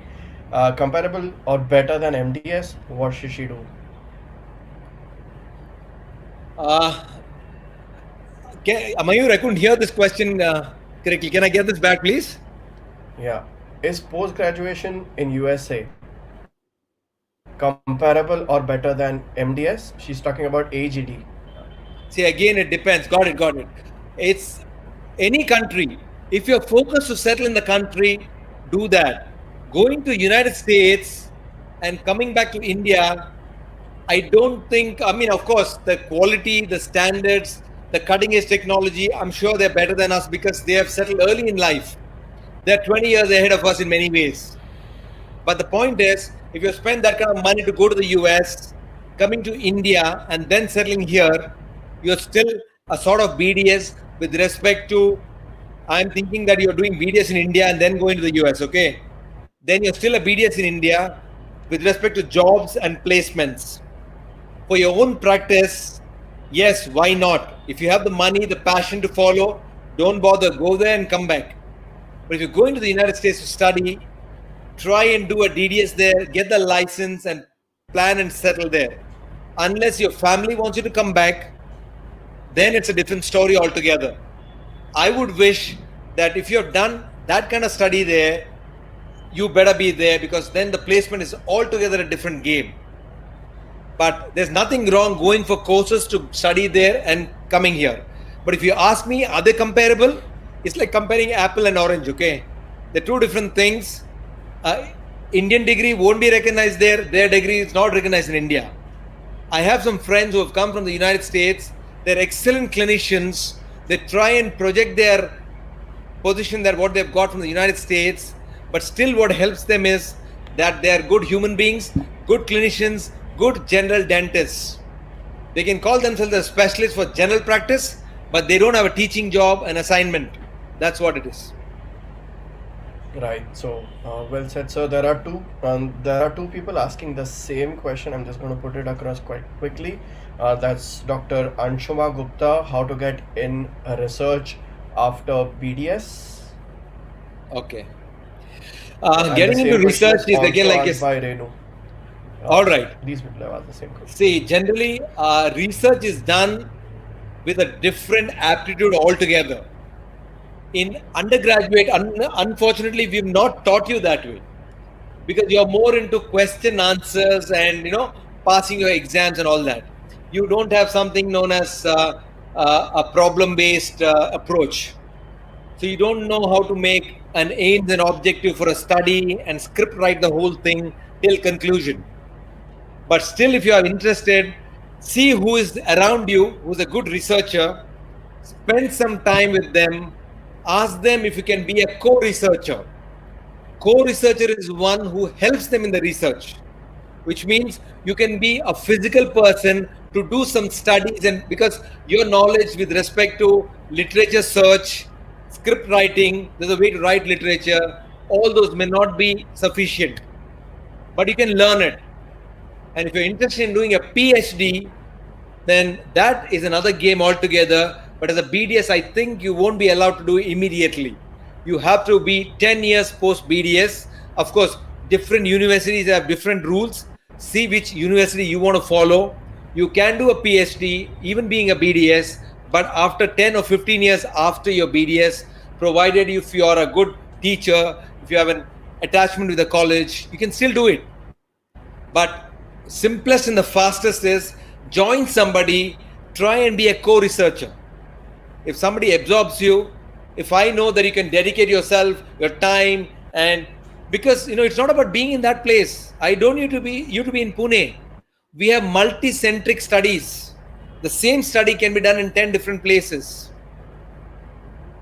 comparable or better than MDS, what should she do? Mayur, I couldn't hear this question correctly. Can I get this back, please? Yeah. Is post-graduation in USA comparable or better than MDS? She's talking about AGD. See, again, it depends. Got it. It's any country. If you're focused to settle in the country, do that. Going to United States and coming back to India, I don't think, I mean, of course, the quality, the standards, the cutting edge technology, I'm sure they're better than us because they have settled early in life. They're 20 years ahead of us in many ways. But the point is, if you spend that kind of money to go to the US, coming to India and then settling here, you're still a sort of BDS with respect to, I'm thinking that you're doing BDS in India and then going to the US, okay? Then you're still a BDS in India with respect to jobs and placements. For your own practice, yes, why not? If you have the money, the passion to follow, don't bother, go there and come back. But if you're going to the United States to study, try and do a DDS there, get the license and plan and settle there. Unless your family wants you to come back, then it's a different story altogether. I would wish that if you've done that kind of study there, you better be there, because then the placement is altogether a different game. But there's nothing wrong going for courses to study there and coming here. But if you ask me, are they comparable? It's like comparing apple and orange, okay? They're two different things. Indian degree won't be recognized there. Their degree is not recognized in India. I have some friends who have come from the United States. They're excellent clinicians. They try and project their position, that what they've got from the United States. But still what helps them is that they are good human beings, good clinicians, good general dentists. They can call themselves a specialist for general practice, but they don't have a teaching job, an assignment. That's what it is. Right. So, well said. So there are two people asking the same question. I'm just going to put it across quite quickly. That's Dr. Anshuma Gupta. How to get in research after BDS? Okay. And Getting the into same question research is again also like asked by Renu. all right. These people have asked the same question. See, generally, research is done with a different aptitude altogether. In undergraduate, unfortunately, we've not taught you that way because you're more into question answers and passing your exams and all that. You don't have something known as a problem-based approach. So you don't know how to make an aims and objective for a study and script write the whole thing till conclusion. But still, if you are interested, see who is around you, who's a good researcher, spend some time with them, ask them if you can be a co-researcher. Co-researcher is one who helps them in the research, which means you can be a physical person to do some studies, and because your knowledge with respect to literature search, script writing, there's a way to write literature, all those may not be sufficient, but you can learn it. And if you're interested in doing a PhD, then that is another game altogether. But as a BDS, I think you won't be allowed to do it immediately. You have to be 10 years post BDS. Of course, different universities have different rules. See which university you want to follow. You can do a PhD, even being a BDS, but after 10 or 15 years after your BDS, provided if you are a good teacher, if you have an attachment with the college, you can still do it. But simplest and the fastest is join somebody, try and be a co-researcher. If somebody absorbs you, if I know that you can dedicate yourself, your time, and because it's not about being in that place. I don't need to be you to be in Pune. We have multi-centric studies. The same study can be done in 10 different places.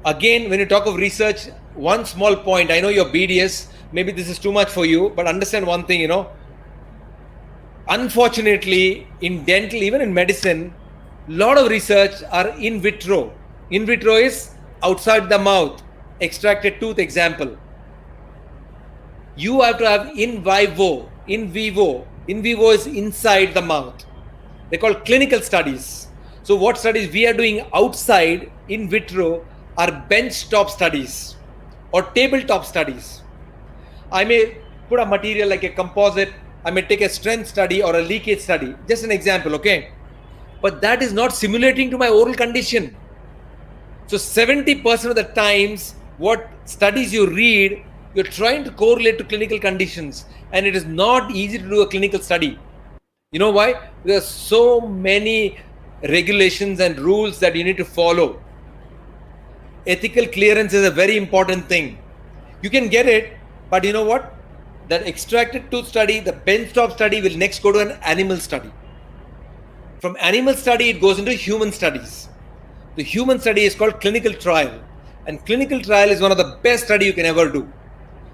Again, when you talk of research, one small point, I know you're BDS, maybe this is too much for you, but understand one thing, unfortunately, in dental, even in medicine, a lot of research are in vitro. In vitro is outside the mouth, extracted tooth example. You have to have in vivo, in vivo. In vivo is inside the mouth. They're called clinical studies. So what studies we are doing outside in vitro are benchtop studies or tabletop studies. I may put a material like a composite, I may take a strength study or a leakage study, just an example, okay? But that is not simulating to my oral condition. So 70% of the times, what studies you read, you're trying to correlate to clinical conditions, and it is not easy to do a clinical study. You know why? There are so many regulations and rules that you need to follow. Ethical clearance is a very important thing. You can get it, but you know what? That extracted tooth study, the benchtop study will next go to an animal study. From animal study, it goes into human studies. The human study is called clinical trial. And clinical trial is one of the best study you can ever do.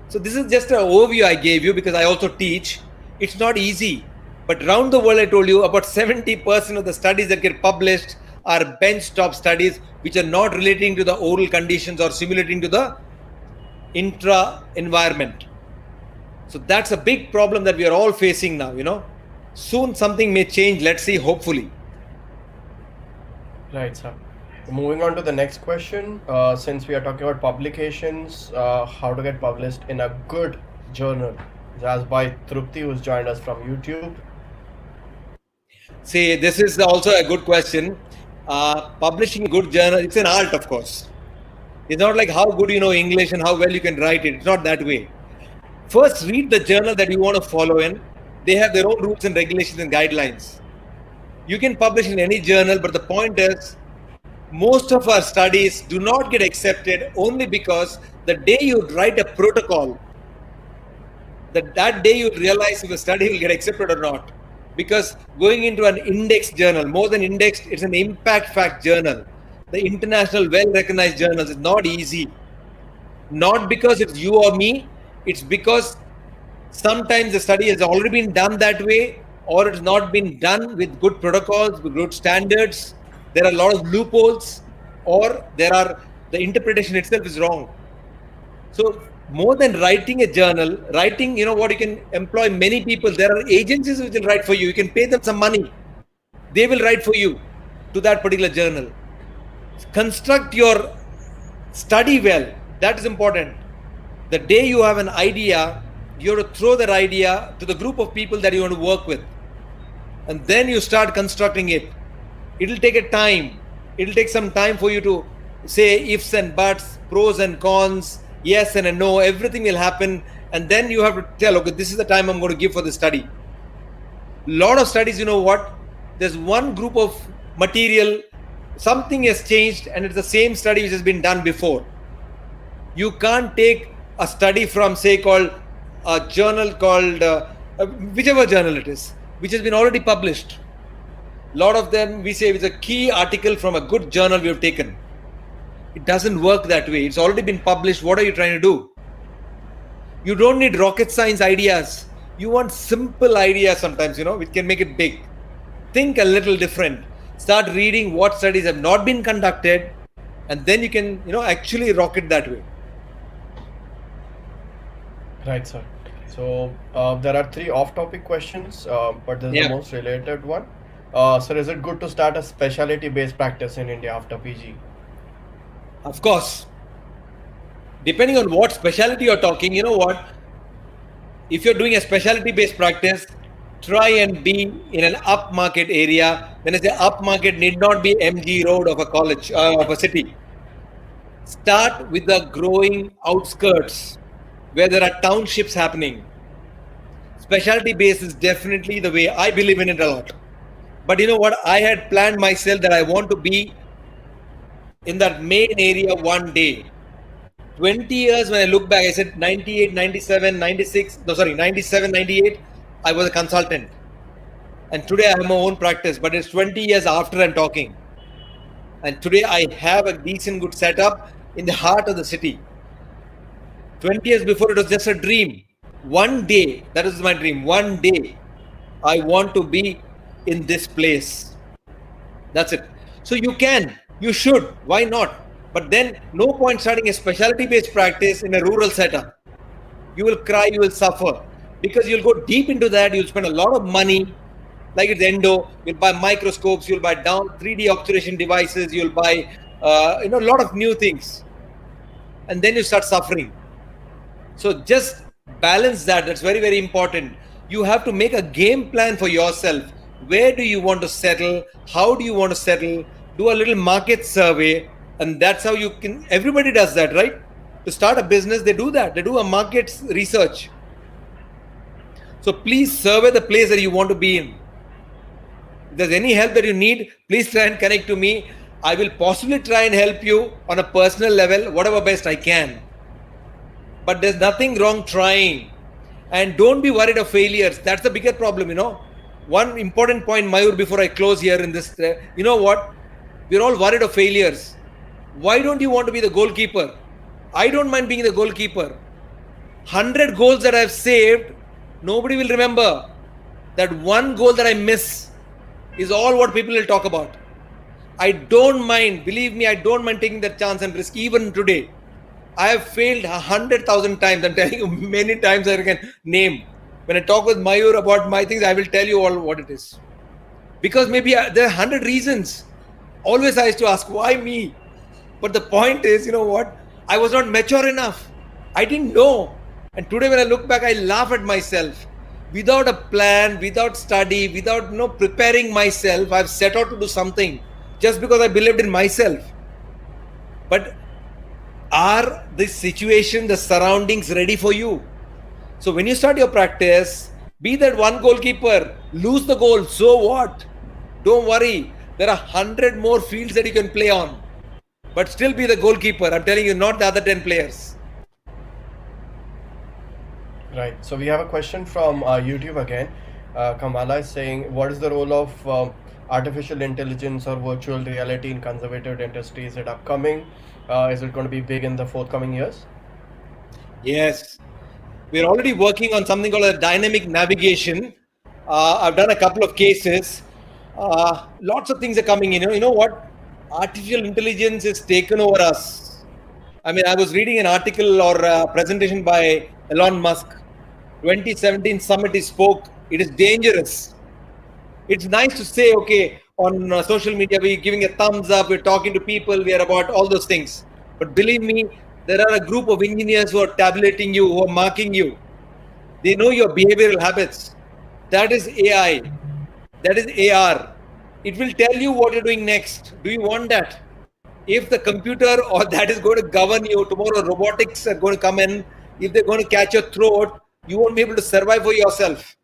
So this is just an overview I gave you because I also teach. It's not easy. But around the world, I told you, about 70% of the studies that get published are benchtop studies which are not relating to the oral conditions or simulating to the intra-environment. So that's a big problem that we are all facing now, Soon something may change, let's see, hopefully. Right, sir. Moving on to the next question, since we are talking about publications, how to get published in a good journal, is asked by Trupti, who's joined us from YouTube. See, this is also a good question. Publishing a good journal, it's an art, of course. It's not like how good you know English and how well you can write it. It's not that way. First, read the journal that you want to follow in. They have their own rules and regulations and guidelines. You can publish in any journal, but the point is, most of our studies do not get accepted only because the day you write a protocol, that day you realize if a study will get accepted or not. Because going into an index journal, more than indexed, it's an impact fact journal. The international well-recognized journals is not easy. Not because it's you or me, it's because Sometimes the study has already been done that way, or it's not been done with good protocols, with good standards. There are a lot of loopholes, or the interpretation itself is wrong. So more than writing a journal, writing, what you can employ many people. There are agencies which will write for you. You can pay them some money. They will write for you to that particular journal. Construct your study well. That is important. The day you have an idea, you have to throw that idea to the group of people that you want to work with. And then you start constructing it. It'll take a time. It'll take some time for you to say ifs and buts, pros and cons, yes and a no. Everything will happen. And then you have to tell, okay, this is the time I'm going to give for the study. Lot of studies, you know what? There's one group of material, something has changed, and it's the same study which has been done before. You can't take a study from, say, called a journal called, whichever journal it is, which has been already published. A lot of them, we say, it's a key article from a good journal we have taken. It doesn't work that way. It's already been published. What are you trying to do? You don't need rocket science ideas. You want simple ideas sometimes, which can make it big. Think a little different. Start reading what studies have not been conducted, and then you can, actually rock it that way. Right, sir. So there are 3 off-topic questions, but this is the most related one. Sir, is it good to start a specialty-based practice in India after PG? Of course. Depending on what specialty you're talking, you know what? If you're doing a specialty-based practice, try and be in an upmarket area. When I say upmarket, need not be MG Road of a college, of a city. Start with the growing outskirts where there are townships happening. Specialty base is definitely the way. I believe in it a lot. But you know what? I had planned myself that I want to be in that main area one day. 20 years when I look back, I said 98, 97, 96, no sorry, 97, 98, I was a consultant. And today I have my own practice, but it's 20 years after I'm talking. And today I have a decent good setup in the heart of the city. 20 years before it was just a dream. One day, that is my dream, one day I want to be in this place. That's it. So you can, you should, why not? But then no point starting a specialty based practice in a rural setup. You will cry, you will suffer, because you'll go deep into that. You'll spend a lot of money, like it's endo. You'll buy microscopes, you'll buy down 3D obturation devices, you'll buy a lot of new things, and then you start suffering. So just balance that. That's very, very important. You have to make a game plan for yourself. Where do you want to settle? How do you want to settle? Do a little market survey, and that's how you can. Everybody does that, right? To start a business, they do that. They do a market research. So please survey the place that you want to be in. If there's any help that you need, please try and connect to me. I will possibly try and help you on a personal level, whatever best I can. But there's nothing wrong trying. And don't be worried of failures. That's the bigger problem, One important point, Mayur, before I close here in this, you know what? We're all worried of failures. Why don't you want to be the goalkeeper? I don't mind being the goalkeeper. 100 goals that I've saved, nobody will remember. That one goal that I miss is all what people will talk about. I don't mind, believe me, I don't mind taking that chance and risk even today. I have failed 100,000 times. I'm telling you, many times I can name. When I talk with Mayur about my things, I will tell you all what it is. Because maybe there are 100 reasons. Always I used to ask, why me? But the point is, I was not mature enough. I didn't know. And today when I look back, I laugh at myself. Without a plan, without study, without preparing myself, I've set out to do something just because I believed in myself. But are the situation, the surroundings ready for you? So when you start your practice, be that one goalkeeper, lose the goal, so what? Don't worry. There are 100 more fields that you can play on. But still be the goalkeeper. I'm telling you, not the other 10 players. Right. So we have a question from YouTube again. Kamala is saying, what is the role of artificial intelligence or virtual reality in conservative dentistry? Is it upcoming? Is it going to be big in the forthcoming years? Yes. We're already working on something called a dynamic navigation. I've done a couple of cases. Lots of things are coming in. You know what? Artificial intelligence has taken over us. I mean, I was reading an article or a presentation by Elon Musk. 2017 summit he spoke. It is dangerous. It's nice to say, okay, on social media, we're giving a thumbs up, we're talking to people, we are about all those things. But believe me, there are a group of engineers who are tabulating you, who are marking you. They know your behavioral habits. That is AI. That is AR. It will tell you what you're doing next. Do you want that? If the computer or that is going to govern you, tomorrow robotics are going to come in, if they're going to catch your throat, you won't be able to survive for yourself.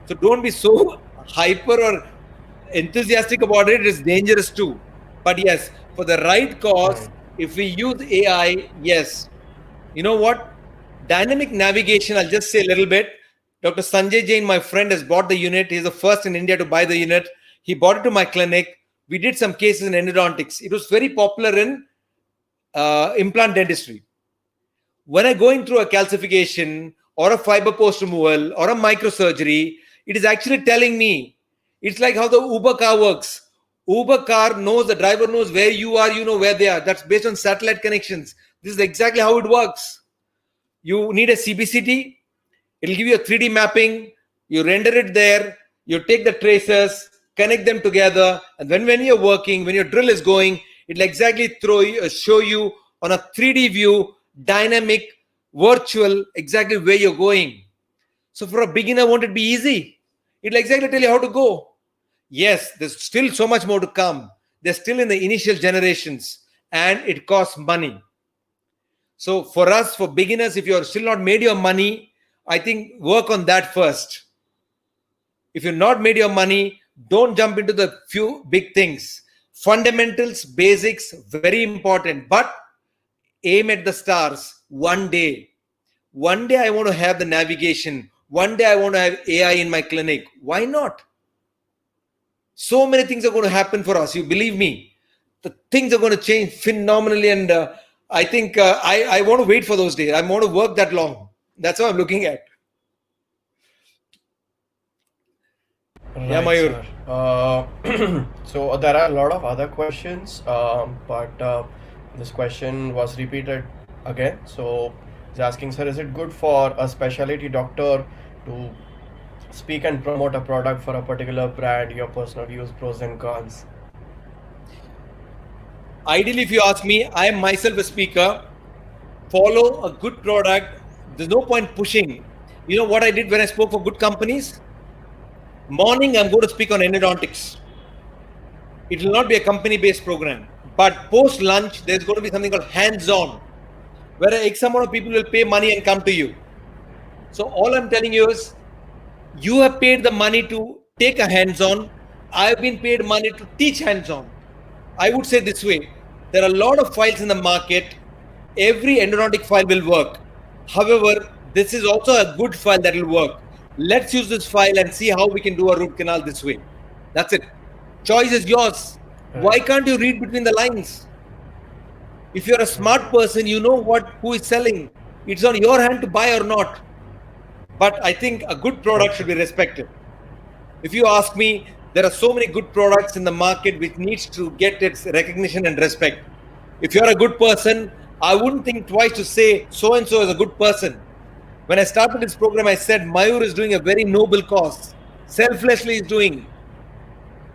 So don't be so hyper or enthusiastic about it. It's dangerous too. But yes, for the right cause, if we use AI, yes. You know what? Dynamic navigation, I'll just say a little bit. Dr. Sanjay Jain, my friend, has bought the unit. He's the first in India to buy the unit. He bought it to my clinic. We did some cases in endodontics. It was very popular in implant dentistry. When I'm going through a calcification or a fiber post removal or a microsurgery, it is actually telling me. It's like how the Uber car works. Uber car knows, the driver knows where you are, you know where they are. That's based on satellite connections. This is exactly how it works. You need a CBCT, it'll give you a 3D mapping, you render it there, you take the traces, connect them together, and when you're working, when your drill is going, it'll exactly show you on a 3D view, dynamic, virtual, exactly where you're going. So for a beginner, won't it be easy? It'll exactly tell you how to go. Yes, there's still so much more to come. They're still in the initial generations, and it costs money. So for us, for beginners, if you're still not made your money, I think work on that first. If you're not made your money, don't jump into the few big things. Fundamentals, basics, very important. But aim at the stars. One day I want to have the navigation. One day I want to have AI in my clinic. Why not? So many things are going to happen for us. You believe me. The things are going to change phenomenally, and I think I want to wait for those days. I want to work that long. That's what I'm looking at. Right, Yeah, Mayur. So there are a lot of other questions, but this question was repeated again. So he's asking, sir, is it good for a specialty doctor to speak and promote a product for a particular brand, your personal views, pros and cons? Ideally, if you ask me, I am myself a speaker. Follow a good product. There's no point pushing. You know what I did when I spoke for good companies? Morning, I'm going to speak on endodontics. It will not be a company-based program. But post-lunch, there's going to be something called hands-on, where X amount of people will pay money and come to you. So all I'm telling you is, you have paid the money to take a hands-on. I've been paid money to teach hands-on. I would say this way, there are a lot of files in the market. Every endodontic file will work. However, this is also a good file that will work. Let's use this file and see how we can do a root canal this way. That's it. Choice is yours. Why can't you read between the lines? If you're a smart person, you know who is selling. It's on your hand to buy or not. But I think a good product should be respected. If you ask me, there are so many good products in the market which needs to get its recognition and respect. If you're a good person, I wouldn't think twice to say so-and-so is a good person. When I started this program, I said Mayur is doing a very noble cause. Selflessly he's doing.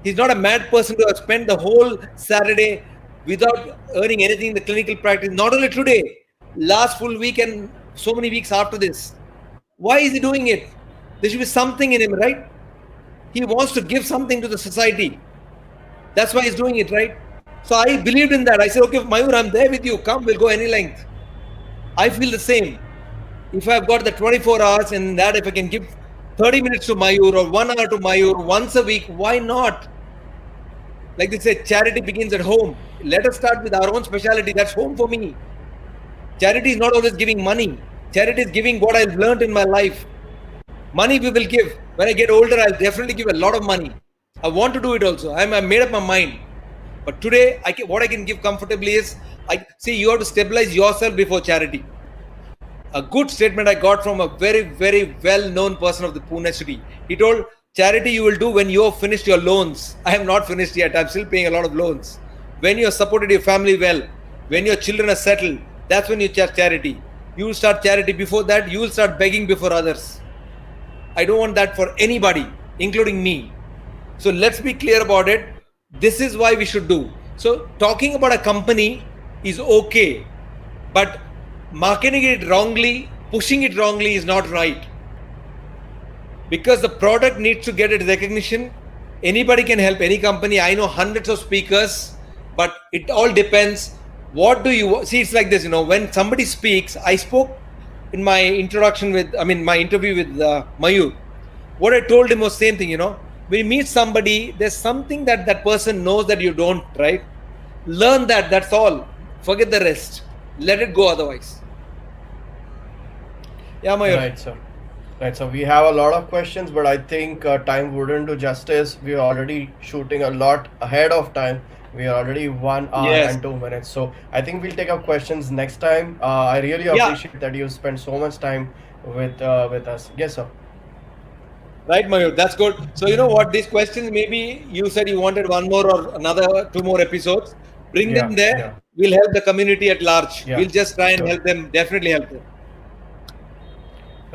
He's not a mad person to have spent the whole Saturday without earning anything in the clinical practice. Not only today, last full week and so many weeks after this. Why is he doing it? There should be something in him, right? He wants to give something to the society. That's why he's doing it, right? So I believed in that. I said, okay, Mayur, I'm there with you. Come, we'll go any length. I feel the same. If I've got the 24 hours in that, if I can give 30 minutes to Mayur or 1 hour to Mayur once a week, why not? Like they say, charity begins at home. Let us start with our own specialty. That's home for me. Charity is not always giving money. Charity is giving what I've learned in my life. Money we will give. When I get older, I'll definitely give a lot of money. I want to do it also. I made up my mind. But today, what I can give comfortably is, you have to stabilize yourself before charity. a good statement I got from a very, very well-known person of the Pune city. He told, charity you will do when you have finished your loans. I have not finished yet. I'm still paying a lot of loans. When you have supported your family well, when your children are settled, that's when you start charity. You will start charity before that. You will start begging before others. I don't want that for anybody, including me. So let's be clear about it. This is why we should do. So talking about a company is okay, but marketing it wrongly, pushing it wrongly is not right. Because the product needs to get its recognition. Anybody can help any company. I know hundreds of speakers, but it all depends. What do you see? It's like this, when somebody speaks, I spoke in my interview with Mayur. What I told him was same thing, when you meet somebody, there's something that that person knows that you don't, right? Learn that, that's all. Forget the rest. Let it go otherwise. Yeah, Mayur. Right, sir. Right, so we have a lot of questions, but I think time wouldn't do justice. We're already shooting a lot ahead of time. We are already 1 hour Yes. and 2 minutes. So I think we'll take up questions next time. I really Yeah. appreciate that you spent so much time with us. Yes, sir. Right, Mayur, that's good. So you know what? These questions, maybe you said you wanted one more or another 2 more episodes. Bring them there. Yeah. We'll help the community at large. Yeah, We'll just try and sure. help them. Definitely help them.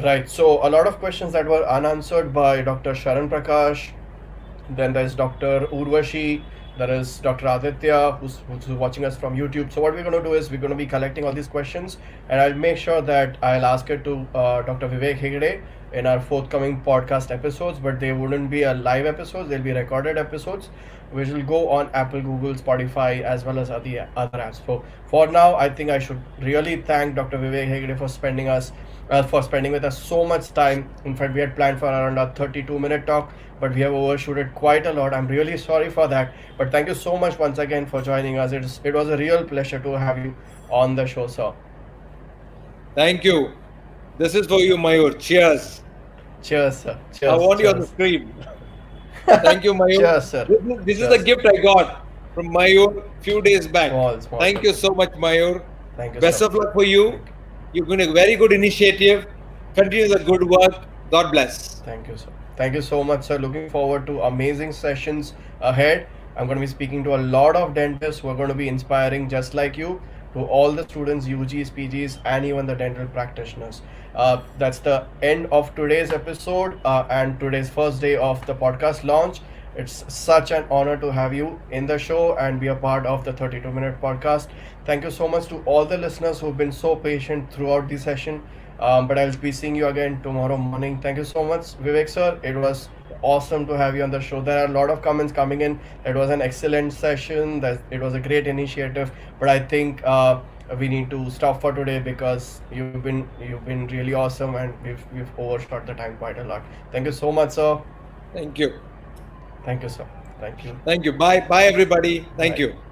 Right. So a lot of questions that were unanswered by Dr. Sharan Prakash. Then there's Dr. Urvashi. There is Dr. Aditya, who's watching us from YouTube. So what we're going to do is we're going to be collecting all these questions, and I'll make sure that I'll ask it to Dr. Vivek Hegde in our forthcoming podcast episodes. But they wouldn't be a live episodes; they'll be recorded episodes, which will go on Apple, Google, Spotify, as well as other apps. So for now, I think I should really thank Dr. Vivek Hegde for spending with us so much time. In fact, we had planned for around a 32-minute talk, but we have overshot it quite a lot. I'm really sorry for that. But thank you so much once again for joining us. It was a real pleasure to have you on the show, sir. Thank you. This is for you, Mayur. Cheers. Cheers, sir. Cheers. I want you on the screen. Thank you, Mayur. Cheers, sir. This is the gift I got from Mayur few days back. Small. Thank you so much, Mayur. Thank you, Best sir. of luck for you. You're doing a very good initiative. Continue the good work. God bless. Thank you, sir. Thank you so much, sir. Looking forward to amazing sessions ahead. I'm going to be speaking to a lot of dentists who are going to be inspiring, just like you, to all the students, UGs, PGs, and even the dental practitioners. That's the end of today's episode and today's first day of the podcast launch. It's such an honor to have you in the show and be a part of the 32-minute podcast. Thank you so much to all the listeners who've been so patient throughout the session. But I'll be seeing you again tomorrow morning. Thank you so much, Vivek sir. It was awesome to have you on the show. There are a lot of comments coming in. It was an excellent session. That it was a great initiative. But I think we need to stop for today because you've been really awesome, and we've overshot the time quite a lot. Thank you so much, sir. Thank you. Thank you, sir. Thank you. Thank you. Bye. Bye, everybody. Thank Bye. you.